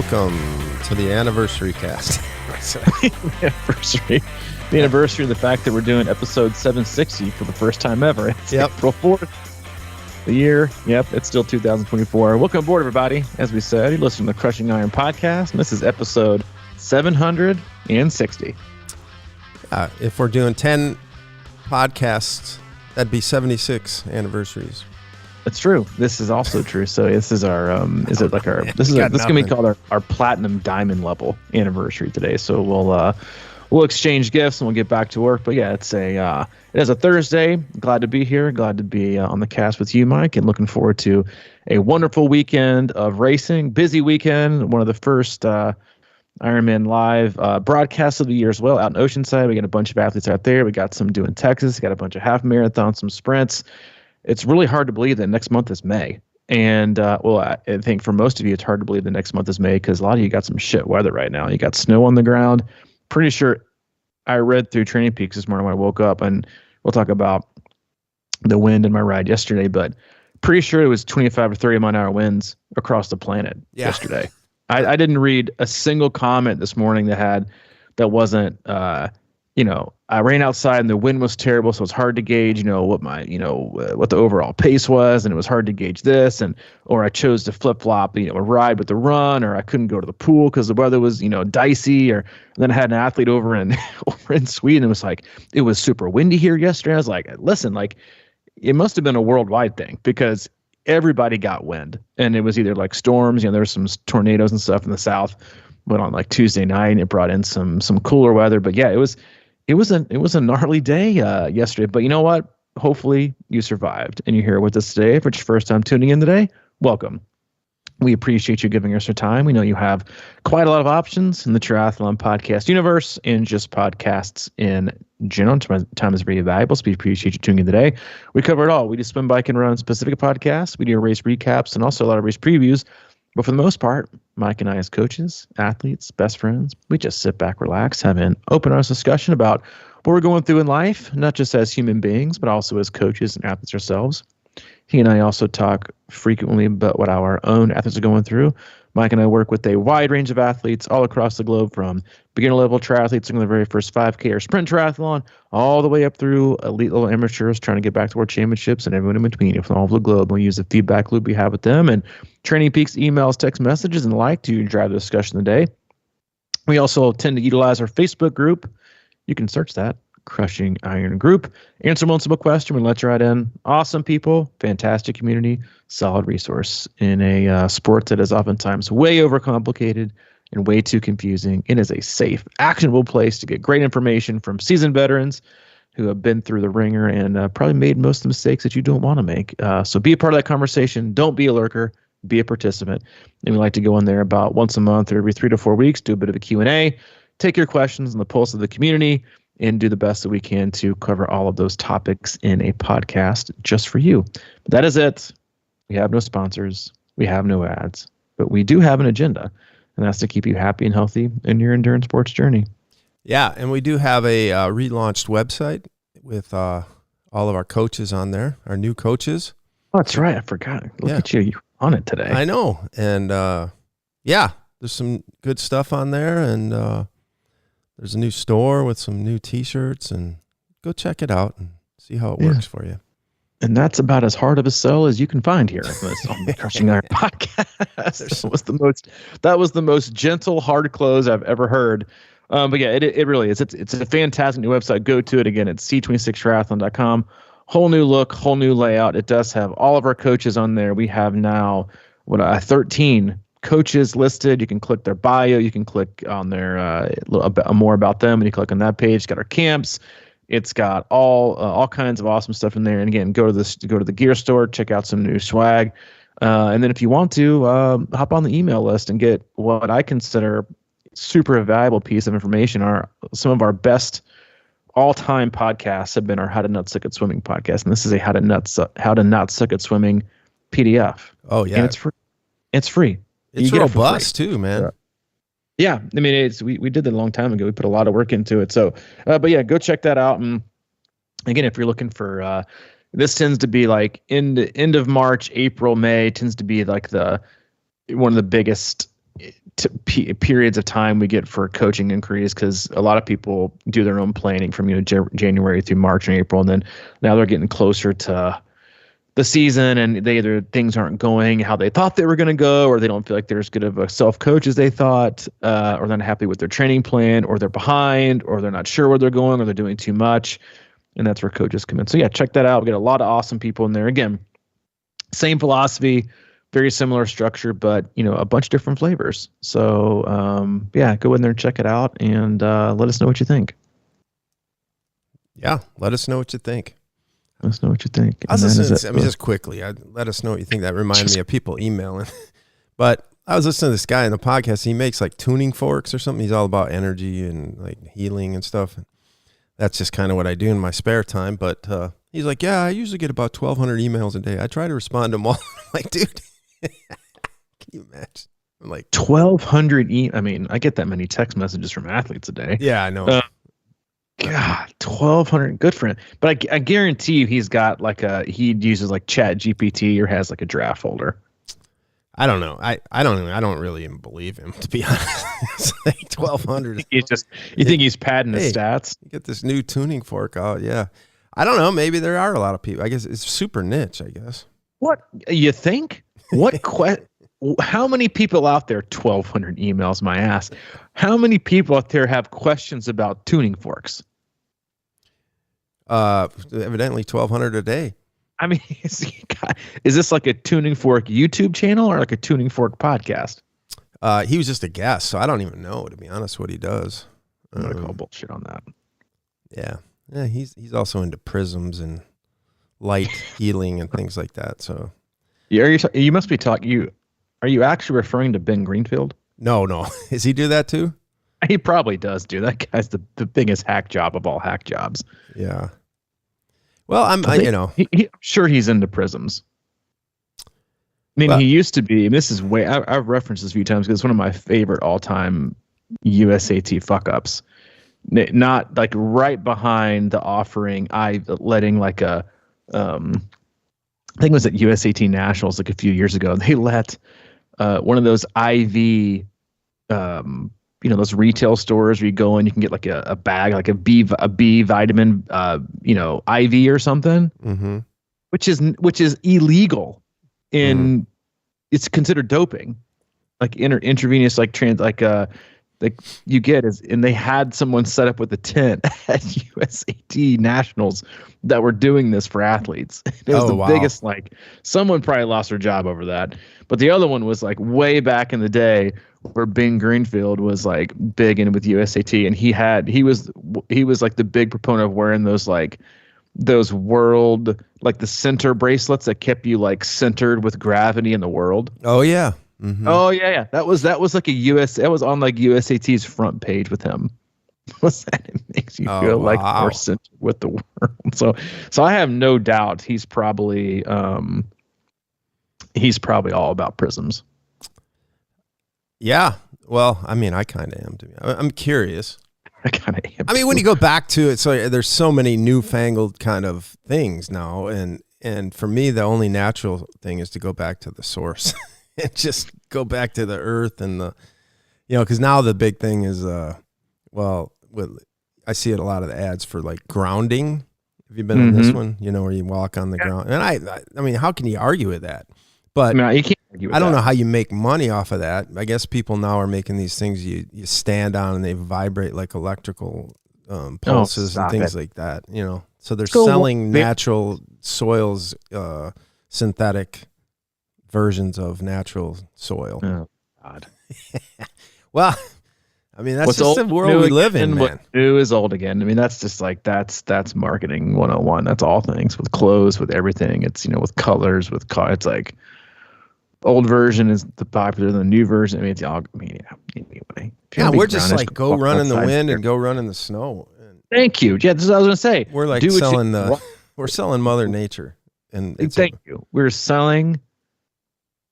welcome to the anniversary cast. The anniversary of the fact that we're doing episode 760 for the first time ever. It's April 4th. The year, it's still 2024. Welcome aboard, everybody. As we said, you're listening to the Crushing Iron podcast, and this is episode 760. If we're doing 10 podcasts, that'd be 76 anniversaries. That's true. This is also true. So this is our this is gonna be called our platinum diamond level anniversary today. So we'll exchange gifts and we'll get back to work. But yeah, it is a Thursday. Glad to be here. Glad to be on the cast with you, Mike, and looking forward to a wonderful weekend of racing. Busy weekend. One of the first Ironman Live broadcasts of the year as well out in Oceanside. We got a bunch of athletes out there. We got some doing Texas. We got a bunch of half marathons, some sprints. It's really hard to believe that next month is May. And, I think for most of you, it's hard to believe the next month is May because a lot of you got some shit weather right now. You got snow on the ground. Pretty sure I read through Training Peaks this morning when I woke up, and we'll talk about the wind in my ride yesterday, but pretty sure it was 25 or 30 mile-an-hour winds across the planet yesterday. I didn't read a single comment this morning that wasn't, I ran outside and the wind was terrible, so it's hard to gauge, what the overall pace was, and it was hard to gauge this, or I chose to flip flop, a ride with the run, or I couldn't go to the pool because the weather was, dicey, or then I had an athlete over in Sweden. It was super windy here yesterday. I was like, listen, it must have been a worldwide thing because everybody got wind, and it was either like storms, there were some tornadoes and stuff in the south. Went on Tuesday night, and it brought in some cooler weather. But yeah, it was a gnarly day yesterday. But you know what? Hopefully you survived and you're here with us today. If it's your first time tuning in today, welcome. We appreciate you giving us your time. We know you have quite a lot of options in the Triathlon podcast universe and just podcasts in general. Time is very valuable, so we appreciate you tuning in today. We cover it all. We do swim, bike, and run specific podcasts. We do race recaps and also a lot of race previews. But for the most part, Mike and I as coaches, athletes, best friends, we just sit back, relax, have an open, honest discussion about what we're going through in life, not just as human beings, but also as coaches and athletes ourselves. He and I also talk frequently about what our own athletes are going through. Mike and I work with a wide range of athletes all across the globe, from beginner-level triathletes in the very first 5K or sprint triathlon, all the way up through elite level amateurs trying to get back to world championships and everyone in between from all over the globe. We use the feedback loop we have with them and Training Peaks emails, text messages, and the like to drive the discussion today. We also tend to utilize our Facebook group. You can search that, Crushing Iron Group. Answer one simple question. We let you right in. Awesome people, fantastic community, solid resource in a sport that is oftentimes way overcomplicated and way too confusing. It is a safe, actionable place to get great information from seasoned veterans who have been through the ringer and probably made most of the mistakes that you don't want to make. So be a part of that conversation. Don't be a lurker. Be a participant. And we like to go in there about once a month or every 3 to 4 weeks, do a bit of a Q&A, take your questions on the pulse of the community, and do the best that we can to cover all of those topics in a podcast just for you. But that is it. We have no sponsors. We have no ads. But we do have an agenda, and that's to keep you happy and healthy in your endurance sports journey. Yeah, and we do have a relaunched website with all of our coaches on there, our new coaches. Oh, that's right. I forgot. Look at you. You're on it today. I know. And there's some good stuff on there, and there's a new store with some new T-shirts, and go check it out and see how it works for you. And that's about as hard of a sell as you can find here on the Crushing Iron podcast. That was the most gentle, hard close I've ever heard. But yeah, it really is. It's a fantastic new website. Go to it again. It's c26triathlon.com. Whole new look, whole new layout. It does have all of our coaches on there. We have now 13 coaches listed. You can click their bio. You can click on their more about them, and you click on that page. It's got our camps. It's got all kinds of awesome stuff in there. And again, go to the gear store, check out some new swag, and then if you want to, hop on the email list and get what I consider super valuable piece of information. Some of our best all-time podcasts have been our How to Not Suck at Swimming podcast, and this is a How to Not Suck at Swimming PDF. Oh yeah, and it's free. It's free. It's robust too, man. Yeah, I mean, we did that a long time ago. We put a lot of work into it. So, but yeah, go check that out. And again, if you're looking for, this tends to be like end of March, April, May tends to be like one of the biggest periods of time we get for coaching inquiries, because a lot of people do their own planning from January through March and April, and then now they're getting closer to the season, and things aren't going how they thought they were going to go, or they don't feel like they're as good of a self-coach as they thought, or they're not happy with their training plan, or they're behind, or they're not sure where they're going, or they're doing too much, and that's where coaches come in. So yeah, check that out. We got a lot of awesome people in there. Again, same philosophy, very similar structure, but a bunch of different flavors. So yeah, go in there and check it out, and let us know what you think. Yeah, let us know what you think. Let us know what you think. Just quickly, let us know what you think. That reminded me of people emailing. But I was listening to this guy in the podcast. He makes like tuning forks or something. He's all about energy and like healing and stuff. That's just kind of what I do in my spare time. But he's like, yeah, I usually get about 1,200 emails a day. I try to respond to them all. I'm like, dude, can you imagine? I'm like 1,200. I mean, I get that many text messages from athletes a day. Yeah, I know. God, 1,200, good for him. But I guarantee you, he's got he uses like Chat GPT or has like a draft folder. I don't know. I don't really even believe him, to be honest. It's like 1,200. You think he's padding his stats? You get this new tuning fork out. Yeah. I don't know. Maybe there are a lot of people. I guess it's super niche, I guess. What you think? What how many people out there, 1,200 emails, my ass. How many people out there have questions about tuning forks? Evidently 1,200 a day. I mean, is this like a tuning fork YouTube channel or like a tuning fork podcast? He was just a guest, so I don't even know, to be honest, what he does. I'm gonna call bullshit on that. Yeah. He's also into prisms and light healing and things like that. So, yeah, you must be talking. Are you actually referring to Ben Greenfield? No. Does he do that too? He probably does, dude. That guy's the biggest hack job of all hack jobs. Yeah. Well, I'm sure he's into prisms. I mean, he used to be. And this is I've referenced this a few times because it's one of my favorite all-time USAT fuck-ups. Not like right behind the offering. Letting like a, I think it was at USAT Nationals like a few years ago. They let one of those IV, those retail stores where you go in, you can get like a bag, like a B vitamin, IV or something, mm-hmm. which is illegal, and it's considered doping, like intravenous, like you get is, and they had someone set up with a tent at USAT Nationals that were doing this for athletes. It was biggest, like someone probably lost their job over that. But the other one was like way back in the day where Ben Greenfield was like big in with USAT, and he was like the big proponent of wearing those world, like the center bracelets that kept you like centered with gravity in the world. Oh yeah. Mm-hmm. Oh yeah. That was like that was on like USAT's front page with him. What's that? It makes you feel like more centered with the world. So I have no doubt he's probably all about prisms. Yeah. Well, I mean, I kind of am. I'm curious. I kind of am. I mean, when you go back to it, so there's so many newfangled kind of things now, and for me, the only natural thing is to go back to the source. And just go back to the earth and because now the big thing is, I see it a lot of the ads for like grounding. Have you been on this one? Where you walk on the ground. And I mean, how can you argue with that? But no, you can't argue with I don't know how you make money off of that. I guess people now are making these things you stand on and they vibrate like electrical pulses and things like that. So they're selling natural soils, synthetic versions of natural soil. Oh God. Well, I mean, that's just the world we live in, man. What new is old again. I mean, that's just like that's marketing 101. That's all things with clothes, with everything. It's with colors, it's like old version is the popular, the new version. I mean, it's all. I mean, anyway. Yeah, we're just like go run in the wind and go run in the snow. Thank you. Yeah, this is what I was gonna say. We're like we're selling Mother Nature, and thank you. We're selling.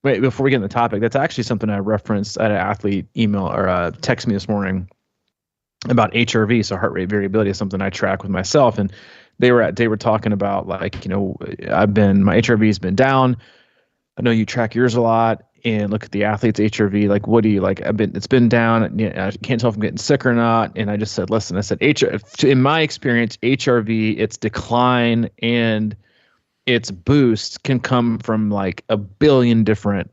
Wait, before we get in the topic, that's actually something I referenced at an athlete email or text me this morning about HRV. So heart rate variability is something I track with myself. And they were talking about like, my HRV has been down. I know you track yours a lot. and look at the athlete's HRV. Like, what do you like? It's been down. You know, I can't tell if I'm getting sick or not. And I just said, listen, I said, in my experience, HRV, its decline and its boost can come from like a billion different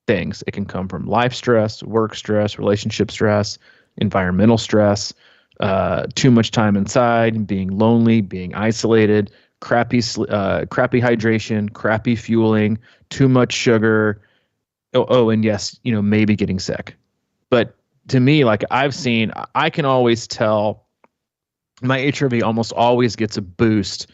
things. It can come from life stress, work stress, relationship stress, environmental stress, too much time inside, being lonely, being isolated, crappy hydration, crappy fueling, too much sugar. And yes, you know, maybe getting sick. But to me, like I can always tell my HRV almost always gets a boost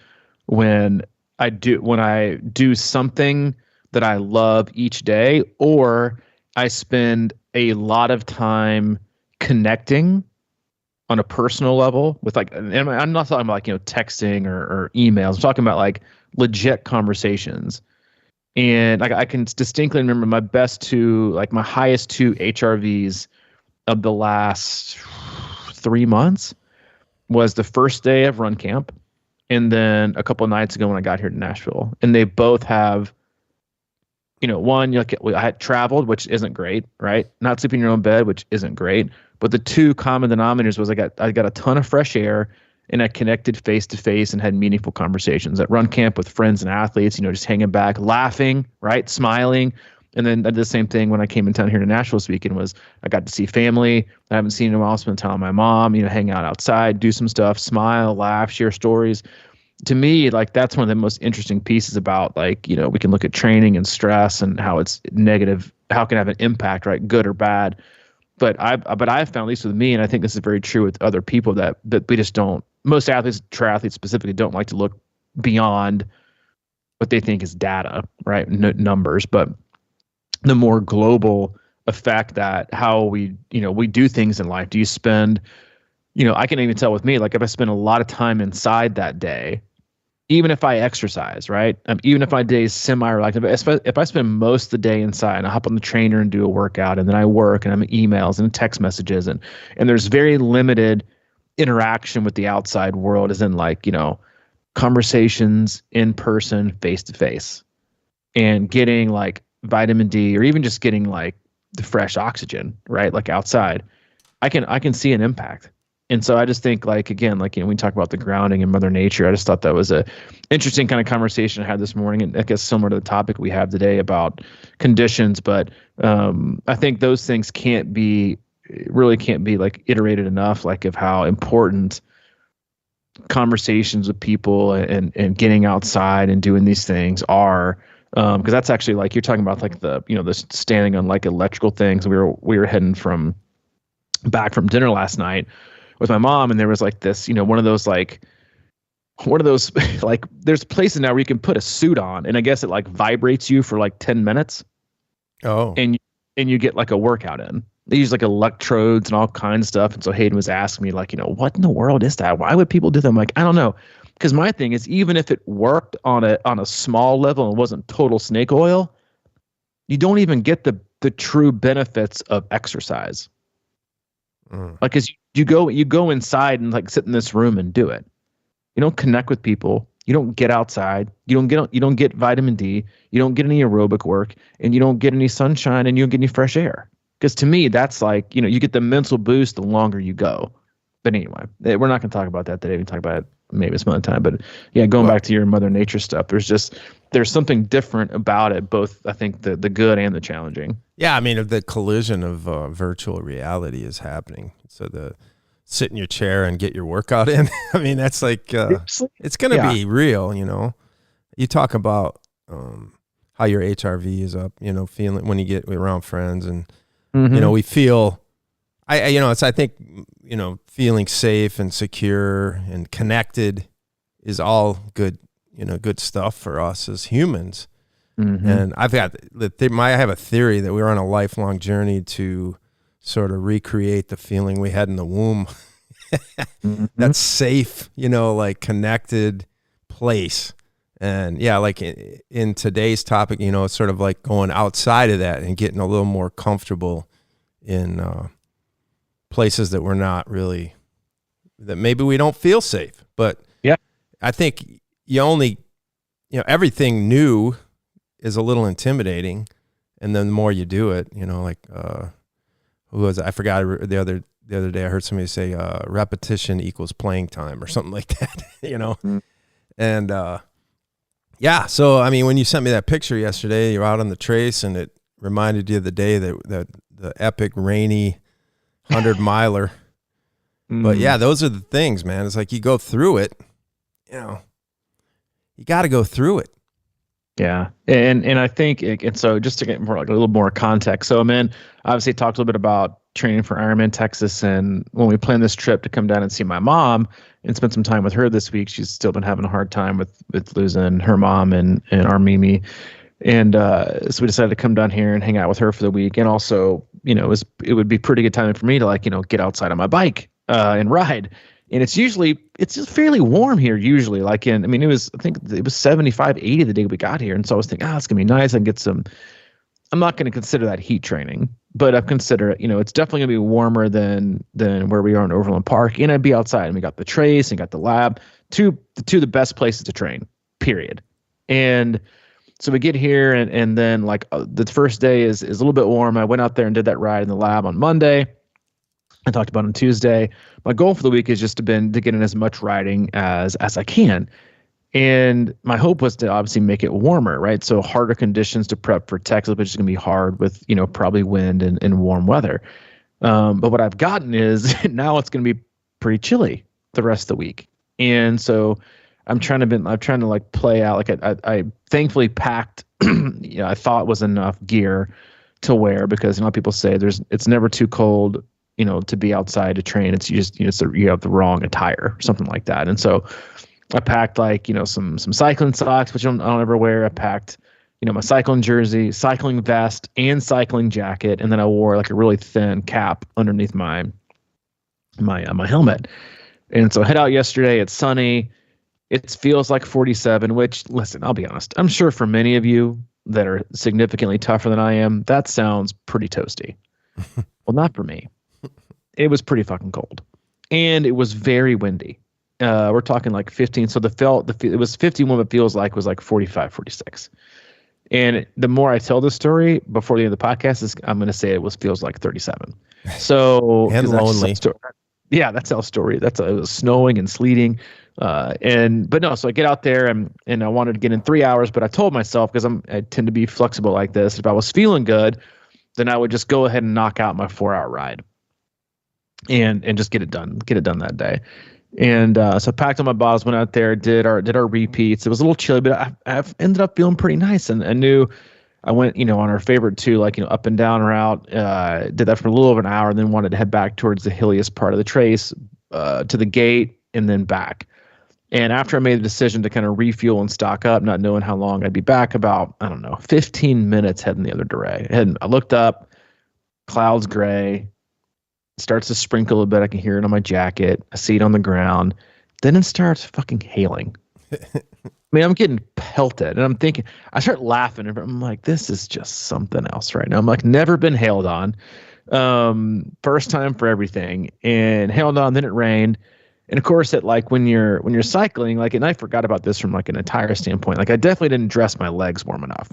when I do something that I love each day, or I spend a lot of time connecting on a personal level with like, and I'm not talking about like, you know, texting or emails. I'm talking about like legit conversations. And I can distinctly remember my highest two HRVs of the last 3 months was the first day of run camp, and then a couple of nights ago when I got here to Nashville. And they both have, you know, one, I had traveled, which isn't great, right? Not sleeping in your own bed, which isn't great. But the two common denominators was I got a ton of fresh air, and I connected face to face and had meaningful conversations at run camp with friends and athletes, you know, just hanging back, laughing, right? Smiling. And then I did the same thing when I came in town here to Nashville speaking. Was I got to see family I haven't seen in a while, spend time with my mom, you know, hang out outside, do some stuff, smile, laugh, share stories. To me, like that's one of the most interesting pieces about, like, you know, we can look at training and stress and how it's negative, how it can have an impact, right? Good or bad. But I've found, at least with me, and I think this is very true with other people, that we just don't, most athletes, triathletes specifically, don't like to look beyond what they think is data, right? Numbers, but the more global effect that how we do things in life. Do you spend, you know, I can even tell with me, like if I spend a lot of time inside that day, even if I exercise, right? Even if my day is semi-relaxed, if I spend most of the day inside and I hop on the trainer and do a workout, and then I work and I'm in emails and text messages, and there's very limited interaction with the outside world, as in like, you know, conversations in person, face to face, and getting like vitamin D, or even just getting like the fresh oxygen, right? Like outside, I can see an impact. And so I just think, like, again, like, you know, we talk about the grounding in Mother Nature. I just thought that was a interesting kind of conversation I had this morning, and I guess similar to the topic we have today about conditions. But I think those things really can't be like iterated enough, like of how important conversations with people and getting outside and doing these things are. Because that's actually, like, you're talking about like the standing on like electrical things. We were heading back from dinner last night with my mom, and there was like this, you know, one of those like there's places now where you can put a suit on, and I guess it like vibrates you for like 10 minutes. Oh. And you get like a workout in. They use like electrodes and all kinds of stuff. And so Hayden was asking me, like, you know, what in the world is that? Why would people do that? I'm like, I don't know. Because my thing is, even if it worked on a small level and wasn't total snake oil, you don't even get the true benefits of exercise. Like, cause you go inside and like sit in this room and do it. You don't connect with people. You don't get outside. You don't get vitamin D. You don't get any aerobic work, and you don't get any sunshine, and you don't get any fresh air. Because to me, that's like, you know, you get the mental boost the longer you go. But anyway, we're not going to talk about that today. We can talk about it maybe some other time. But yeah, going back to your Mother Nature stuff, there's something different about it, both I think the good and the challenging. Yeah, I mean, the collision of virtual reality is happening. So sit in your chair and get your workout in. I mean, that's like it's going to be real. You know, you talk about how your HRV is up. You know, feeling when you get around friends, and you know, we feel. I think, you know, feeling safe and secure and connected is all good, you know, good stuff for us as humans. And I have a theory that we're on a lifelong journey to sort of recreate the feeling we had in the womb. That's safe, you know, like connected place. And yeah, like in today's topic, you know, it's sort of like going outside of that and getting a little more comfortable in places that we're not really, that maybe we don't feel safe. But yeah, I think everything new is a little intimidating, And then the more you do it, you know, like, who was it? I forgot the other day I heard somebody say, repetition equals playing time or something like that, you know? Mm-hmm. And, yeah. So, I mean, when you sent me that picture yesterday, you're out on the trace and it reminded you of the day that the epic rainy 100-miler. But yeah, those are the things, man. It's like you go through it, you know, you got to go through it. Yeah. And I think, and so just to get more, like a little more context. So, man, obviously talked a little bit about training for Ironman Texas. And when we planned this trip to come down and see my mom and spend some time with her this week, she's still been having a hard time with losing her mom and our Mimi. And so we decided to come down here and hang out with her for the week. And also, you know, it would be pretty good timing for me to, like, you know, get outside on my bike and ride. And it's just fairly warm here usually. I think it was 75, 80 the day we got here. And so I was thinking, it's going to be nice. I can get some, I'm not going to consider that heat training, but I've considered, you know, it's definitely going to be warmer than where we are in Overland Park. And I'd be outside, and we got the trace and got the lab, two of the best places to train, period. And so we get here and then like the first day is a little bit warm. I went out there and did that ride in the lab on Monday. I talked about it on Tuesday. My goal for the week is just to get in as much riding as I can. And my hope was to obviously make it warmer, right? So harder conditions to prep for Texas, which is going to be hard with, you know, probably wind and warm weather. But what I've gotten is now it's going to be pretty chilly the rest of the week. And so I'm trying to like play out, like I thankfully packed, you know, I thought was enough gear to wear, because a lot of people say it's never too cold, you know, to be outside to train. It's just, you know, you have the wrong attire or something like that. And so I packed, like, you know, some cycling socks, which I don't ever wear. I packed, you know, my cycling jersey, cycling vest, and cycling jacket. And then I wore like a really thin cap underneath my helmet. And so I head out yesterday. It's sunny. It feels like 47, which, listen, I'll be honest, I'm sure for many of you that are significantly tougher than I am, that sounds pretty toasty. Well, not for me. It was pretty fucking cold, and it was very windy. We're talking like 15. So it was 51, but feels like it was like 45, 46. And the more I tell the story before the end of the podcast, I'm going to say feels like 37. So and lonely. Yeah, that's our story. It was snowing and sleeting. So I get out there and I wanted to get in 3 hours, but I told myself, because I tend to be flexible like this, if I was feeling good, then I would just go ahead and knock out my 4-hour ride and just get it done that day. And so I packed on my bottles, went out there, did our repeats. It was a little chilly, but I've ended up feeling pretty nice. And I knew I went, you know, on our favorite too, like, you know, up and down route, did that for a little over an hour, and then wanted to head back towards the hilliest part of the trace, to the gate and then back. And after I made the decision to kind of refuel and stock up, not knowing how long I'd be back, about, 15 minutes heading the other direction. I looked up, clouds gray, starts to sprinkle a bit. I can hear it on my jacket. I see it on the ground. Then it starts fucking hailing. I mean, I'm getting pelted, and I'm thinking, I start laughing, and I'm like, this is just something else right now. I'm like, never been hailed on. First time for everything, and hailed on. Then it rained. And of course, when you're cycling, like, and I forgot about this from like an attire standpoint, like I definitely didn't dress my legs warm enough,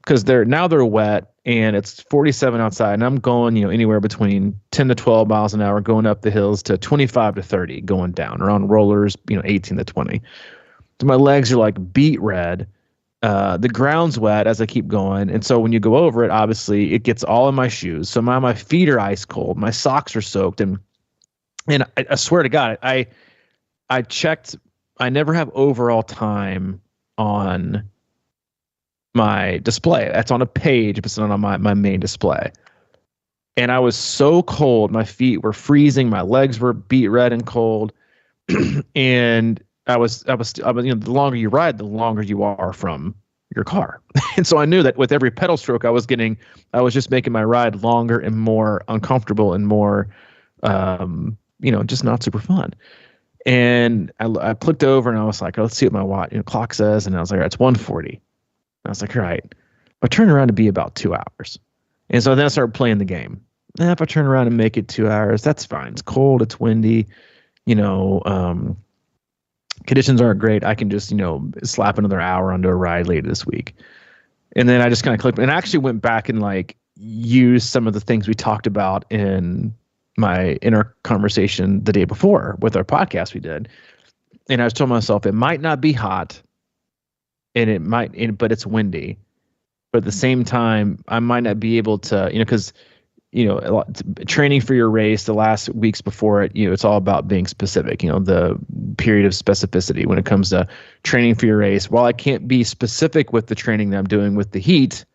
because they're wet and it's 47 outside, and I'm going, you know, anywhere between 10 to 12 miles an hour going up the hills to 25 to 30 going down, or on rollers, you know, 18 to 20. So my legs are like beet red. The ground's wet as I keep going. And so when you go over it, obviously it gets all in my shoes. So my feet are ice cold. My socks are soaked. And I swear to God, I checked. I never have overall time on my display. That's on a page, but it's not on my main display. And I was so cold. My feet were freezing. My legs were beet red and cold. And I was, you know, the longer you ride, the longer you are from your car. And so I knew that with every pedal stroke I was just making my ride longer and more uncomfortable and more, you know, just not super fun. And I clicked over and I was like, let's see what my clock says. And I was like, all right, it's 1:40. And I was like, all right, I turned around to be about 2 hours. And so then I started playing the game. If I turn around and make it 2 hours, that's fine. It's cold, it's windy, you know, conditions aren't great. I can just, you know, slap another hour onto a ride later this week. And then I just kind of clicked and I actually went back and like used some of the things we talked about in my inner conversation the day before with our podcast we did. And I was telling myself, it might not be hot and but it's windy. But at the same time, I might not be able to, because, training for your race the last weeks before it, it's all about being specific, the period of specificity when it comes to training for your race. While I can't be specific with the training that I'm doing with the heat,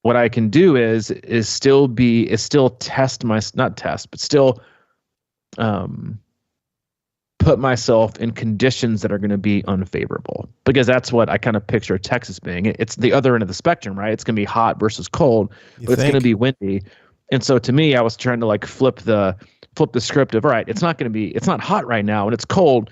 what I can do is still test not test, but still put myself in conditions that are going to be unfavorable, because that's what I kind of picture Texas being. It's the other end of the spectrum, right? It's going to be hot versus cold, but it's going to be windy. And so to me, I was trying to like flip the script of, all right, it's not hot right now and it's cold.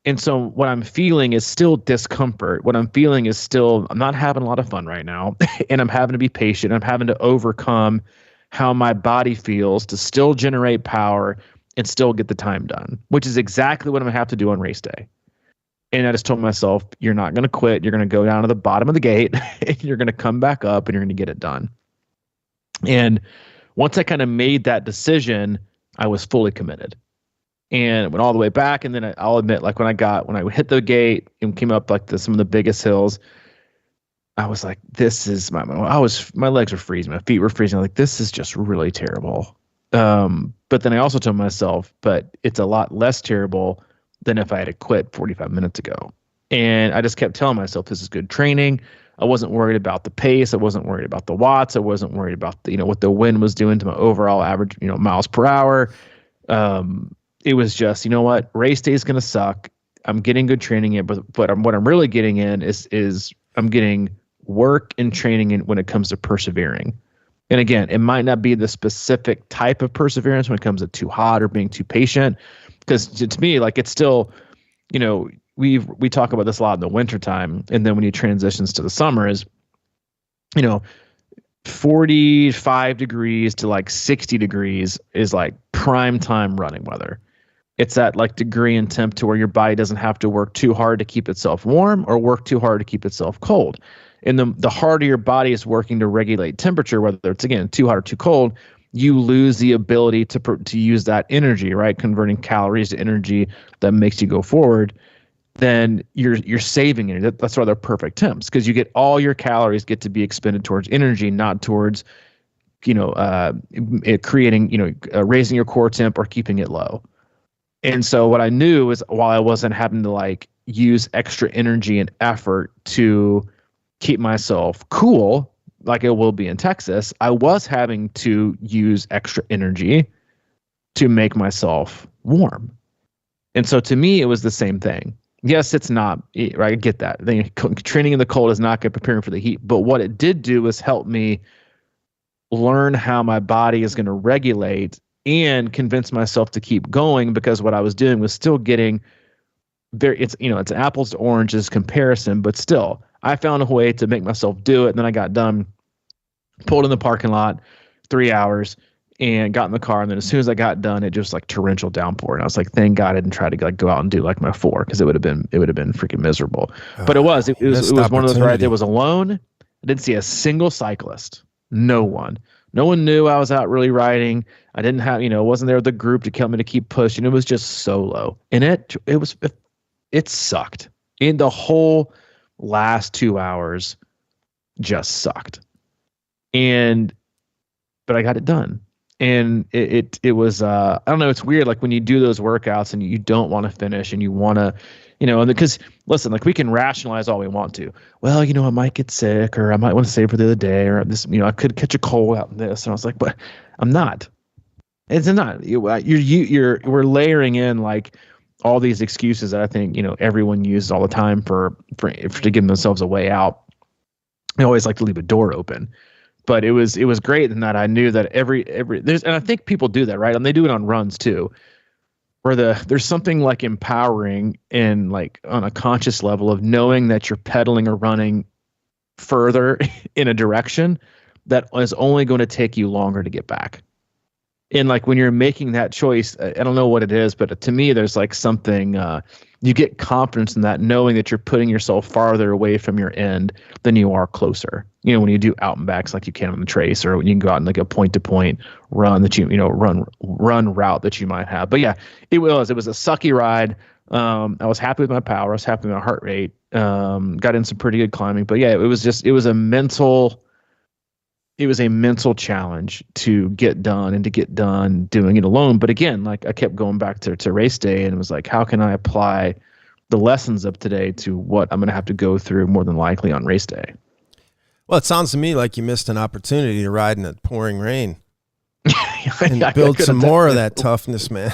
And so what I'm feeling is still discomfort. What I'm feeling is still, I'm not having a lot of fun right now. And I'm having to be patient. I'm having to overcome how my body feels to still generate power and still get the time done, which is exactly what I'm going to have to do on race day. And I just told myself, you're not going to quit. You're going to go down to the bottom of the gate and you're going to come back up and you're going to get it done. And once I kind of made that decision, I was fully committed and went all the way back. And then I'll admit, like when I hit the gate and came up like some of the biggest hills, I was like, this is my legs were freezing. My feet were freezing. I'm like, this is just really terrible. But then I also told myself, but it's a lot less terrible than if I had quit 45 minutes ago. And I just kept telling myself, this is good training. I wasn't worried about the pace. I wasn't worried about the watts. I wasn't worried about what the wind was doing to my overall average, miles per hour. It was just, race day is going to suck. I'm getting good training in, but what I'm really getting in is I'm getting work and training in when it comes to persevering. And again, it might not be the specific type of perseverance when it comes to too hot or being too patient, because to me, like it's still, we talk about this a lot in the wintertime. And then when you transitions to the summer is, 45 degrees to like 60 degrees is like prime time running weather. It's that like degree in temp to where your body doesn't have to work too hard to keep itself warm or work too hard to keep itself cold. And the harder your body is working to regulate temperature, whether it's, again, too hot or too cold, you lose the ability to use that energy, right? Converting calories to energy that makes you go forward. Then you're saving it. That's why they're perfect temps, because you get all your calories get to be expended towards energy, not towards, creating, raising your core temp or keeping it low. And so what I knew is while I wasn't having to like use extra energy and effort to keep myself cool, like it will be in Texas, I was having to use extra energy to make myself warm. And so to me, it was the same thing. Yes, it's not, right? I get that. Training in the cold is not good preparing for the heat. But what it did do was help me learn how my body is going to regulate and convince myself to keep going, because what I was doing was still getting it's apples to oranges comparison, but still I found a way to make myself do it. And then I got done, pulled in the parking lot, 3 hours, and got in the car. And then as soon as I got done, it just like torrential downpour. And I was like, thank God I didn't try to like go out and do like my 4, because it would have been freaking miserable. But it was one of those rides. It was alone. I didn't see a single cyclist. No one knew I was out really riding. I didn't have, wasn't there with the group to tell me to keep pushing. It was just solo. And it sucked. In the whole last 2 hours just sucked. But I got it done. And it was, I don't know, it's weird. Like when you do those workouts and you don't want to finish and you want to, and because listen, like we can rationalize all we want to. Well, I might get sick, or I might want to save for the other day, or this, I could catch a cold out in this. And I was like, but I'm not. It's not. We're layering in like all these excuses that I think, everyone uses all the time for to give themselves a way out. I always like to leave a door open. But it was great in that I knew that and I think people do that, right? And they do it on runs too, where there's something like empowering and like on a conscious level of knowing that you're pedaling or running further in a direction that is only going to take you longer to get back. And like when you're making that choice, I don't know what it is, but to me, there's like something, you get confidence in that, knowing that you're putting yourself farther away from your end than you are closer. You know, when you do out and backs like you can on the trace, or when you can go out in like a point to point run that run route that you might have. But yeah, it was a sucky ride. I was happy with my power. I was happy with my heart rate. Got in some pretty good climbing, but yeah, it was a mental challenge to get done doing it alone. But again, like I kept going back to race day and it was like, how can I apply the lessons of today to what I'm going to have to go through more than likely on race day? Well, it sounds to me like you missed an opportunity to ride in the pouring rain and build some more of that toughness, man.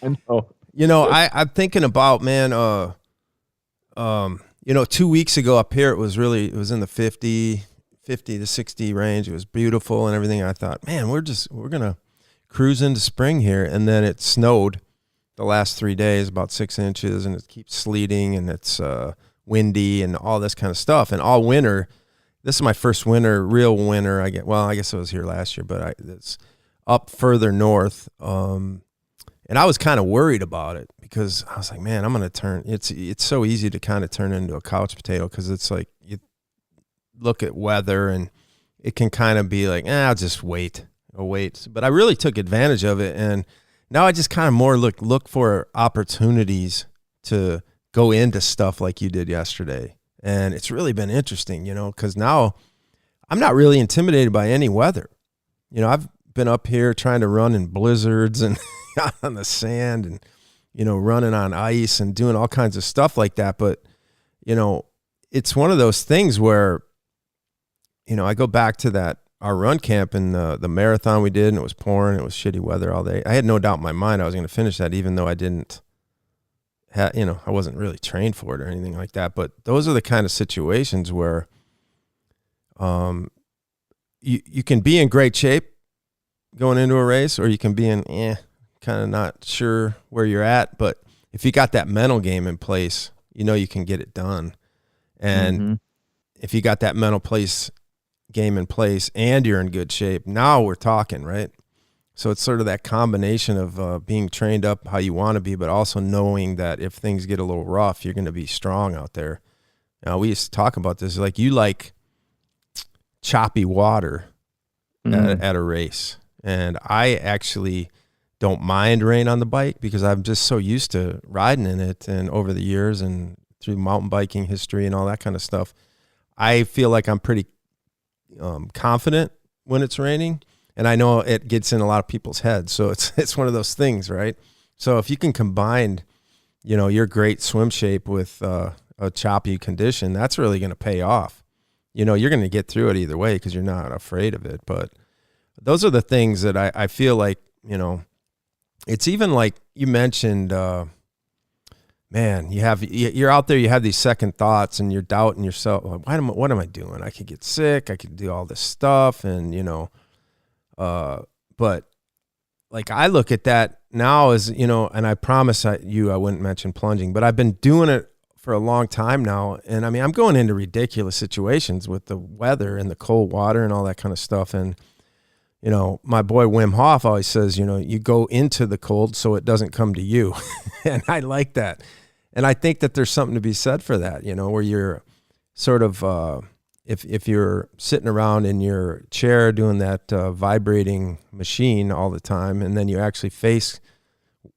I know. You know, I'm thinking about, man, 2 weeks ago up here, it was in the 50 to 60 range. It was beautiful and everything. I thought, man, we're going to cruise into spring here. And then it snowed the last 3 days, about 6 inches, and it keeps sleeting and it's windy and all this kind of stuff. And all winter, this is my first winter, real winter. I guess I was here last year, but it's up further north. And I was kind of worried about it because I was like, man, I'm going to turn, it's so easy to kind of turn into a couch potato because it's like you look at weather and it can kind of be like, I'll just wait. But I really took advantage of it. And now I just kind of more look for opportunities to go into stuff like you did yesterday. And it's really been interesting, because now I'm not really intimidated by any weather. I've been up here trying to run in blizzards and on the sand and, running on ice and doing all kinds of stuff like that. But, it's one of those things where, I go back to our run camp and the marathon we did, and it was pouring. It was shitty weather all day. I had no doubt in my mind I was going to finish that, even though I didn't I wasn't really trained for it or anything like that. But those are the kind of situations where you can be in great shape going into a race, or you can be in kind of not sure where you're at. But if you got that mental game in place, you can get it done. And if you got that mental game in place and you're in good shape, now we're talking, right? So it's sort of that combination of being trained up how you want to be, but also knowing that if things get a little rough, you're going to be strong out there. Now, we used to talk about this, like you like choppy water at a race. And I actually don't mind rain on the bike because I'm just so used to riding in it, and over the years and through mountain biking history and all that kind of stuff, I feel like I'm pretty confident when it's raining. And I know it gets in a lot of people's heads. So it's one of those things, right? So if you can combine, your great swim shape with a choppy condition, that's really going to pay off. You're going to get through it either way because you're not afraid of it. But those are the things that I feel like, it's even like you mentioned, man, you're out there, you have these second thoughts and you're doubting yourself. Like, what am I doing? I could get sick. I could do all this stuff. And, but like I look at that now as, and I promise I wouldn't mention plunging, but I've been doing it for a long time now. And I mean, I'm going into ridiculous situations with the weather and the cold water and all that kind of stuff. And, my boy Wim Hof always says, you go into the cold so it doesn't come to you. And I like that. And I think that there's something to be said for that, where you're sort of, if you're sitting around in your chair doing that vibrating machine all the time, and then you actually face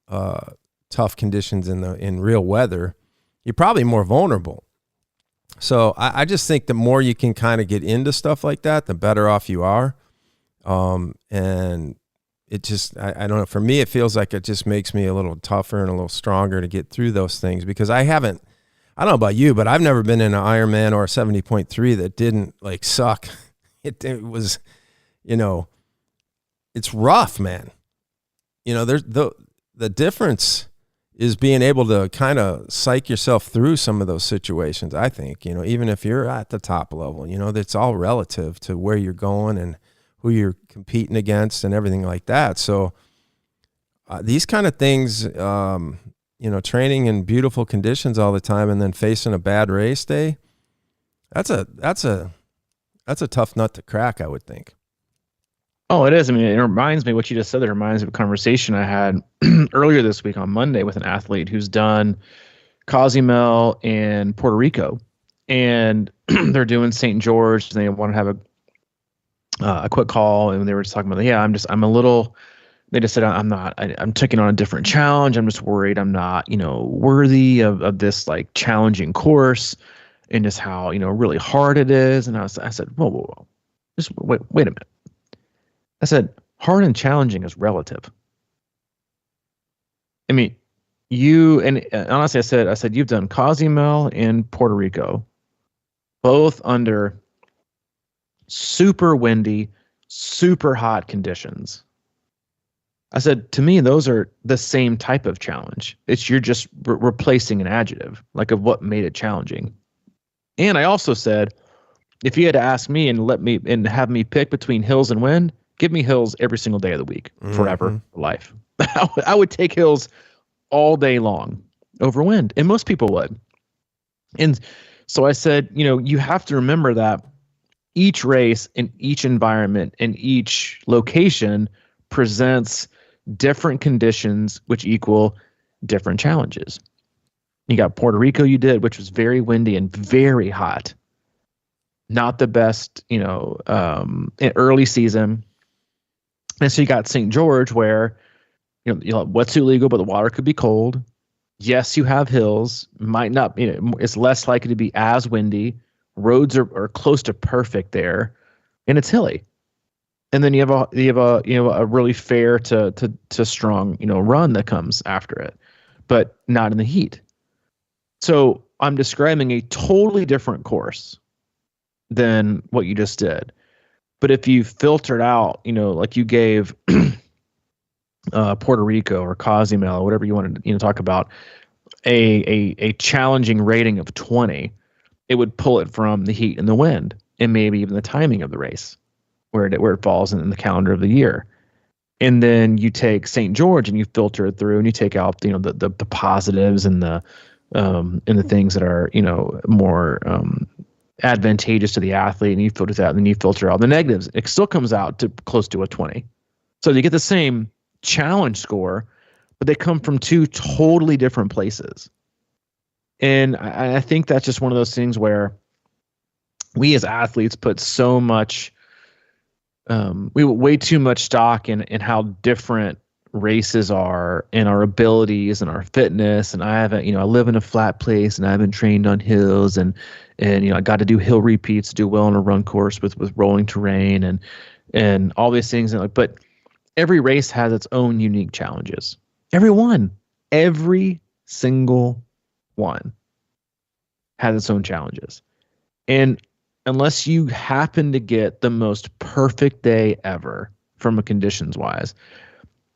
tough conditions in real weather, you're probably more vulnerable. So I just think the more you can kind of get into stuff like that, the better off you are. And it just, I don't know, for me, it feels like it just makes me a little tougher and a little stronger to get through those things, because I don't know about you, but I've never been in an Ironman or a 70.3 that didn't like suck. It was, it's rough, man. There's the difference is being able to kind of psych yourself through some of those situations. I think, even if you're at the top level, that's all relative to where you're going and who you're competing against and everything like that. So these kind of things, training in beautiful conditions all the time and then facing a bad race day, that's a tough nut to crack, I would think. Oh, it is. I mean, it reminds me what you just said. It reminds me of a conversation I had earlier this week on Monday with an athlete who's done Cozumel and Puerto Rico, and they're doing St. George. And they want to have a quick call, and they were just talking about, yeah, I'm a little. They just said, I'm taking on a different challenge. I'm just worried I'm not, worthy of this like challenging course, and just how really hard it is. And I said, whoa, just wait a minute. I said, hard and challenging is relative. I mean, honestly, I said, you've done Cozumel in Puerto Rico, both under super windy, super hot conditions. I said, to me, those are the same type of challenge. You're just replacing an adjective, like of what made it challenging. And I also said, if you had to ask me and have me pick between hills and wind, give me hills every single day of the week, forever, for life. I would take hills all day long over wind, and most people would. And so I said, you have to remember that each race and each environment and each location presents different conditions, which equal different challenges. You got Puerto Rico you did, which was very windy and very hot. Not the best, in early season. And so you got St. George where, wetsuit legal, but the water could be cold. Yes, you have hills. Might not, it's less likely to be as windy. Roads are close to perfect there, and it's hilly. And then you have a really fair to strong run that comes after it, but not in the heat. So I'm describing a totally different course than what you just did. But if you filtered out, like you gave Puerto Rico or Cozumel or whatever you wanted to talk about, a challenging rating of 20, it would pull it from the heat and the wind and maybe even the timing of the race, where it falls in the calendar of the year. And then you take St. George and you filter it through and you take out the positives and the things that are more advantageous to the athlete, and you filter that, and then you filter out the negatives. It still comes out to close to a 20. So you get the same challenge score, but they come from two totally different places. And I think that's just one of those things where we as athletes put so much, we way too much stock in how different races are and our abilities and our fitness. And I live in a flat place and I haven't trained on hills, and I got to do hill repeats to do well on a run course with rolling terrain and all these things. But every race has its own unique challenges. Every single one has its own challenges. And unless you happen to get the most perfect day ever from a conditions wise,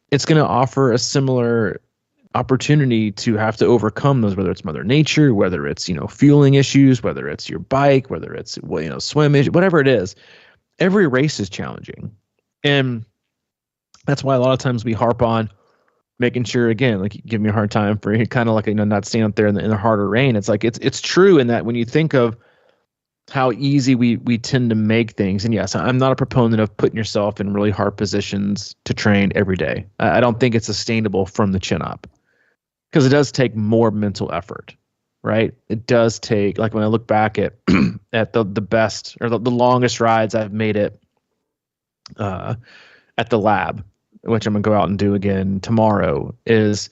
it's going to offer a similar opportunity to have to overcome those, whether it's Mother Nature, whether it's, fueling issues, whether it's your bike, whether it's, swim issue, whatever it is. Every race is challenging. And that's why a lot of times we harp on making sure, again, like you give me a hard time for kind of like, not staying out there in the harder rain. It's like, it's true in that when you think of how easy we tend to make things. And yes, I'm not a proponent of putting yourself in really hard positions to train every day. I don't think it's sustainable from the chin up, because it does take more mental effort, right? It does take, like when I look back at the best or the longest rides I've made it at the lab, which I'm going to go out and do again tomorrow, is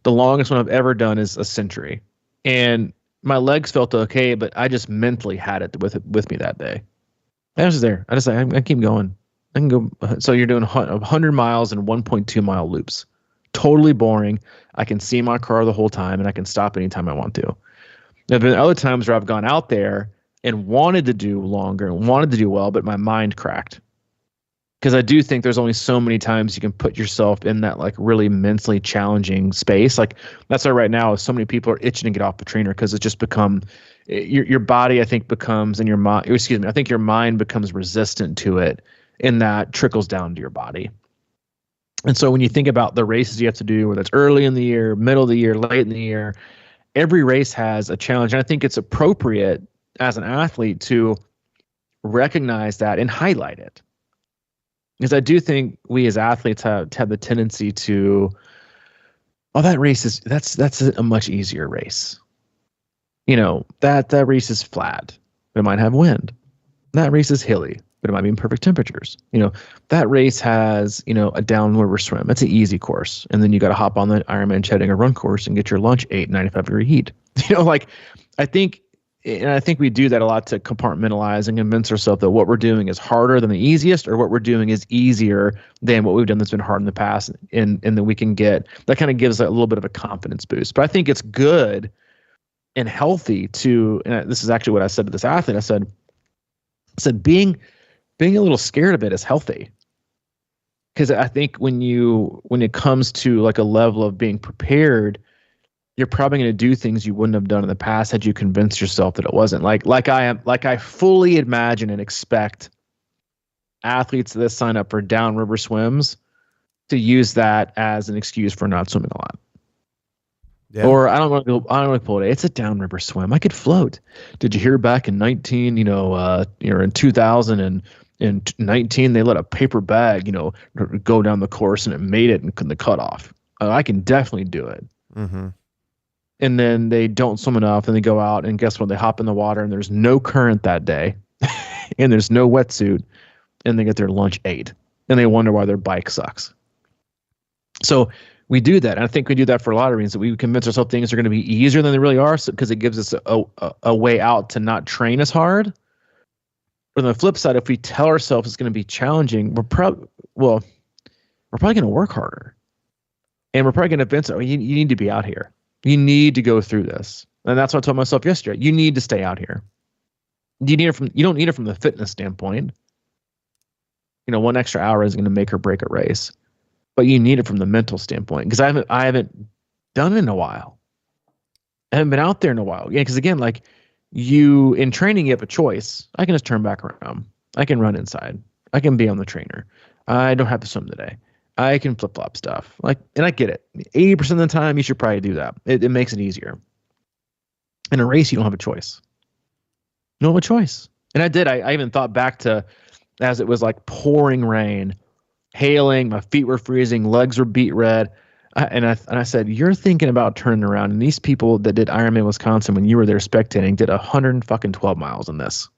the longest one I've ever done is a century. And my legs felt okay, but I just mentally had it with me that day. I was there. I keep going. I can go. So you're doing 100 miles and 1.2 mile loops. Totally boring. I can see my car the whole time, and I can stop anytime I want to. There have been other times where I've gone out there and wanted to do longer and wanted to do well, but my mind cracked. Because I do think there's only so many times you can put yourself in that like really mentally challenging space. Like that's why right now so many people are itching to get off the trainer, because it's just become your body, I think, becomes, and your mind, I think your mind becomes resistant to it, and that trickles down to your body. And so when you think about the races you have to do, whether it's early in the year, middle of the year, late in the year, every race has a challenge. And I think it's appropriate as an athlete to recognize that and highlight it. Because I do think we as athletes have the tendency to, that race that's a much easier race. That race is flat, but it might have wind. That race is hilly, but it might be in perfect temperatures. That race has, a downriver swim. It's an easy course. And then you got to hop on the Ironman Chattanooga run course and get your lunch 95-degree heat. I think we do that a lot to compartmentalize and convince ourselves that what we're doing is harder than the easiest, or what we're doing is easier than what we've done that's been hard in the past. And then we can get, that kind of gives a little bit of a confidence boost. But I think it's good and healthy to, and this is actually what I said to this athlete. I said being a little scared of it is healthy. Because I think when it comes to like a level of being prepared, you're probably going to do things you wouldn't have done in the past had you convinced yourself that it wasn't. Like I fully imagine and expect athletes that sign up for downriver swims to use that as an excuse for not swimming a lot. Yeah. Or I don't want to pull it. It's a downriver swim. I could float. Did you hear back in 2019 they let a paper bag, go down the course and it made it in the cutoff. I can definitely do it. Mm-hmm. And then they don't swim enough and they go out and guess what? They hop in the water and there's no current that day and there's no wetsuit and they get their lunch 8 and they wonder why their bike sucks. So we do that. And I think we do that for a lot of reasons. That we convince ourselves things are going to be easier than they really are, because it gives us a way out to not train as hard. But on the flip side, if we tell ourselves it's going to be challenging, we're probably going to work harder. And we're probably going to convince ourselves, you need to be out here. You need to go through this. And that's what I told myself yesterday. You need to stay out here. You don't need it from the fitness standpoint. 1 extra hour isn't going to make or break a race. But you need it from the mental standpoint, because I haven't done it in a while. I haven't been out there in a while. Yeah, because again, like in training, you have a choice. I can just turn back around. I can run inside. I can be on the trainer. I don't have to swim today. I can flip-flop stuff. And I get it. 80% of the time, you should probably do that. It makes it easier. In a race, you don't have a choice. You don't have a choice. And I did. I even thought back to as it was like pouring rain, hailing, my feet were freezing, legs were beet red. And I said, you're thinking about turning around. And these people that did Ironman Wisconsin when you were there spectating did 112 miles in this.